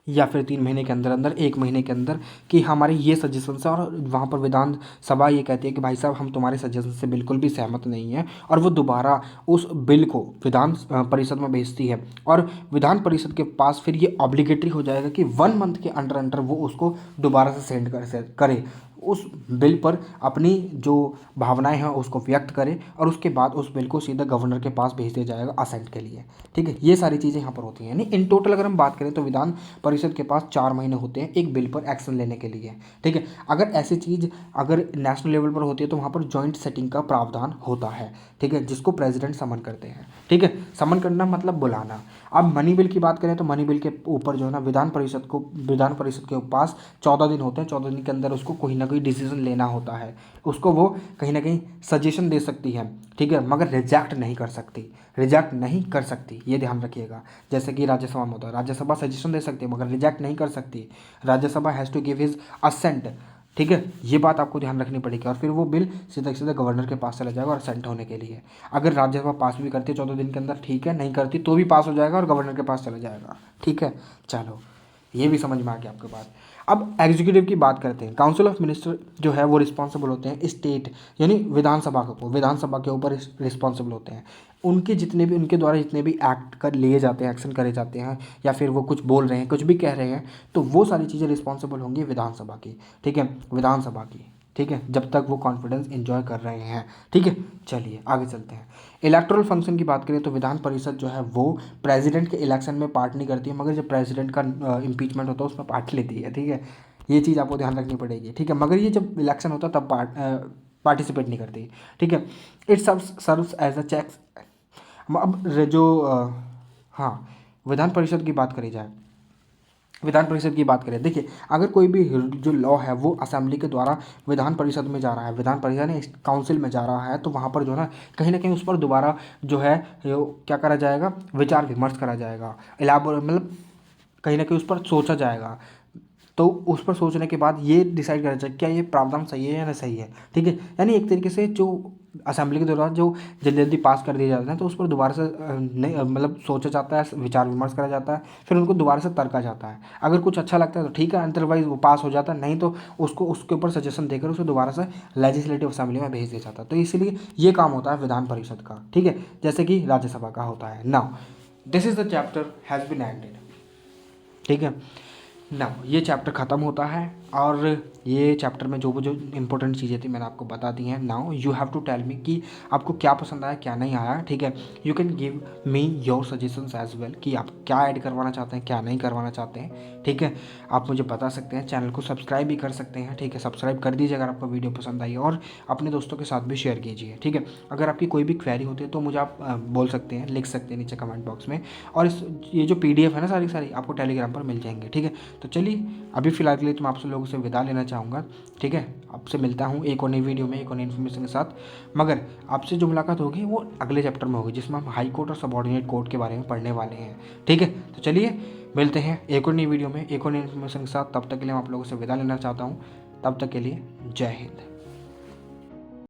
या फिर 3 महीने के अंदर अंदर, 1 महीने के अंदर, कि हमारे ये सजेशंस है, और वहाँ पर विधानसभा ये कहती है कि भाई साहब हम तुम्हारे सजेशन से बिल्कुल भी सहमत नहीं हैं, और वो दोबारा उस बिल को विधान परिषद में भेजती है, और विधान परिषद के पास फिर ये ऑब्लिगेटरी हो जाएगा कि 1 मंथ के अंडर अंडर वो उसको दोबारा से सेंड करे, उस बिल पर अपनी जो भावनाएं हैं उसको व्यक्त करे, और उसके बाद उस बिल को सीधा गवर्नर के पास भेज दिया जाएगा असेंट के लिए, ठीक है। ये सारी चीज़ें यहाँ पर होती हैं। यानी इन टोटल अगर हम बात करें तो विधान परिषद के पास 4 महीने होते हैं एक बिल पर एक्शन लेने के लिए, ठीक है। अगर ऐसी चीज़ अगर नेशनल लेवल पर होती है तो वहाँ पर जॉइंट सेटिंग का प्रावधान होता है, ठीक है, जिसको प्रेसिडेंट समन करते हैं, ठीक है। समन करना मतलब बुलाना। अब मनी बिल की बात करें तो मनी बिल के ऊपर जो है ना विधान परिषद के पास 14 दिन होते हैं, 14 दिन के अंदर उसको कोई ना कोई डिसीजन लेना होता है, उसको वो कहीं ना कहीं सजेशन दे सकती है, ठीक है, मगर रिजेक्ट नहीं कर सकती, ये ध्यान रखिएगा। जैसे कि राज्यसभा में होता है, राज्यसभा सजेशन दे सकती है मगर रिजेक्ट नहीं कर सकती, Rajya Sabha has to give his assent, ठीक है। ये बात आपको ध्यान रखनी पड़ेगी, और फिर वो बिल सीधा गवर्नर के पास चला जाएगा और असेंट होने के लिए। अगर राज्यसभा पास भी करती है 14 दिन के अंदर, ठीक है, नहीं करती तो भी पास हो जाएगा और गवर्नर के पास चला जाएगा, ठीक है। चलो ये भी समझ में आ गया आपके बात। अब एग्जीक्यूटिव की बात करते हैं। काउंसिल ऑफ मिनिस्टर जो है वो रिस्पॉन्सिबल होते हैं स्टेट यानी विधानसभा के ऊपर रिस्पॉन्सिबल होते हैं। उनके द्वारा जितने भी एक्ट कर लिए जाते हैं, एक्शन करे जाते हैं, या फिर वो कुछ बोल रहे हैं, कुछ भी कह रहे हैं, तो वो सारी चीज़ें रिस्पॉन्सिबल होंगी विधानसभा की, ठीक है, विधानसभा की, ठीक है, जब तक वो कॉन्फिडेंस एंजॉय कर रहे हैं, ठीक है। चलिए आगे चलते हैं। इलेक्टोरल फंक्शन की बात करें तो विधान परिषद जो है वो प्रेसिडेंट के इलेक्शन में पार्ट नहीं करती है, मगर जब प्रेसिडेंट का इम्पीचमेंट होता है उसमें पार्ट लेती है, ठीक है। ये चीज़ आपको ध्यान रखनी पड़ेगी, ठीक है, मगर ये जब इलेक्शन होता है तब पार्टिसिपेट नहीं करती, ठीक है। It serves as a checks. अब हाँ, विधान परिषद की बात करी जाए, विधान परिषद की बात करें, देखिए अगर कोई भी जो लॉ है वो असेंबली के द्वारा विधान परिषद में जा रहा है, विधान परिषद ने काउंसिल में जा रहा है, तो वहाँ पर जो है ना कहीं उस पर दोबारा जो है क्या करा जाएगा, विचार विमर्श करा जाएगा, इलाबोरेट मतलब कहीं उस पर सोचा जाएगा। तो उस पर सोचने के बाद ये डिसाइड करा जाए क्या ये प्रावधान सही है या नहीं सही है, ठीक है। यानी एक तरीके से जो असेंबली के दौरान जो जल्दी जल्दी पास कर दिए जाते हैं तो उस पर दोबारा से नहीं मतलब सोचा जाता है, विचार विमर्श करा जाता है, फिर उनको दोबारा से तर्का जाता है। अगर कुछ अच्छा लगता है तो ठीक है, अदरवाइज वो पास हो जाता है, नहीं तो उसको उसके ऊपर सजेशन देकर उसे दोबारा से लेजिस्लेटिव असेंबली में भेज दिया जाता है। तो इसलिए ये काम होता है विधान परिषद का, ठीक है, जैसे कि राज्यसभा का होता है। Now this is the chapter has been ended, ठीक है ना। ये चैप्टर ख़त्म होता है और ये चैप्टर में जो इंपॉर्टेंट चीज़ें थी मैंने आपको बता दी हैं। Now you have to tell me कि आपको क्या पसंद आया क्या नहीं आया, ठीक है। You can give me your suggestions as well कि आप क्या ऐड करवाना चाहते हैं क्या नहीं करवाना चाहते हैं, ठीक है। आप मुझे बता सकते हैं, चैनल को सब्सक्राइब भी कर सकते हैं, ठीक है। सब्सक्राइब कर दीजिए अगर आपको वीडियो पसंद आई, और अपने दोस्तों के साथ भी शेयर कीजिए, ठीक है। अगर आपकी कोई भी क्वेरी होती है तो मुझे आप बोल सकते हैं, लिख सकते हैं नीचे कमेंट बॉक्स में, और ये जो PDF है ना सारी सारी आपको टेलीग्राम पर मिल जाएंगे, ठीक है। तो चलिए अभी फ़िलहाल के लिए तो मैं आपसे लोगों से विदा लेना चाहूँगा, ठीक है। आपसे मिलता हूँ एक और नई वीडियो में एक और नई इन्फॉर्मेशन के साथ, मगर आपसे जो मुलाकात होगी वो अगले चैप्टर में होगी जिसमें हम हाई कोर्ट और सबऑर्डिनेट कोर्ट के बारे में पढ़ने वाले हैं, ठीक है। तो चलिए मिलते हैं एक और नई वीडियो में एक और नई इन्फॉर्मेशन के साथ। तब तक के लिए मैं आप लोगों से विदा लेना चाहता हूँ। तब तक के लिए जय हिंद।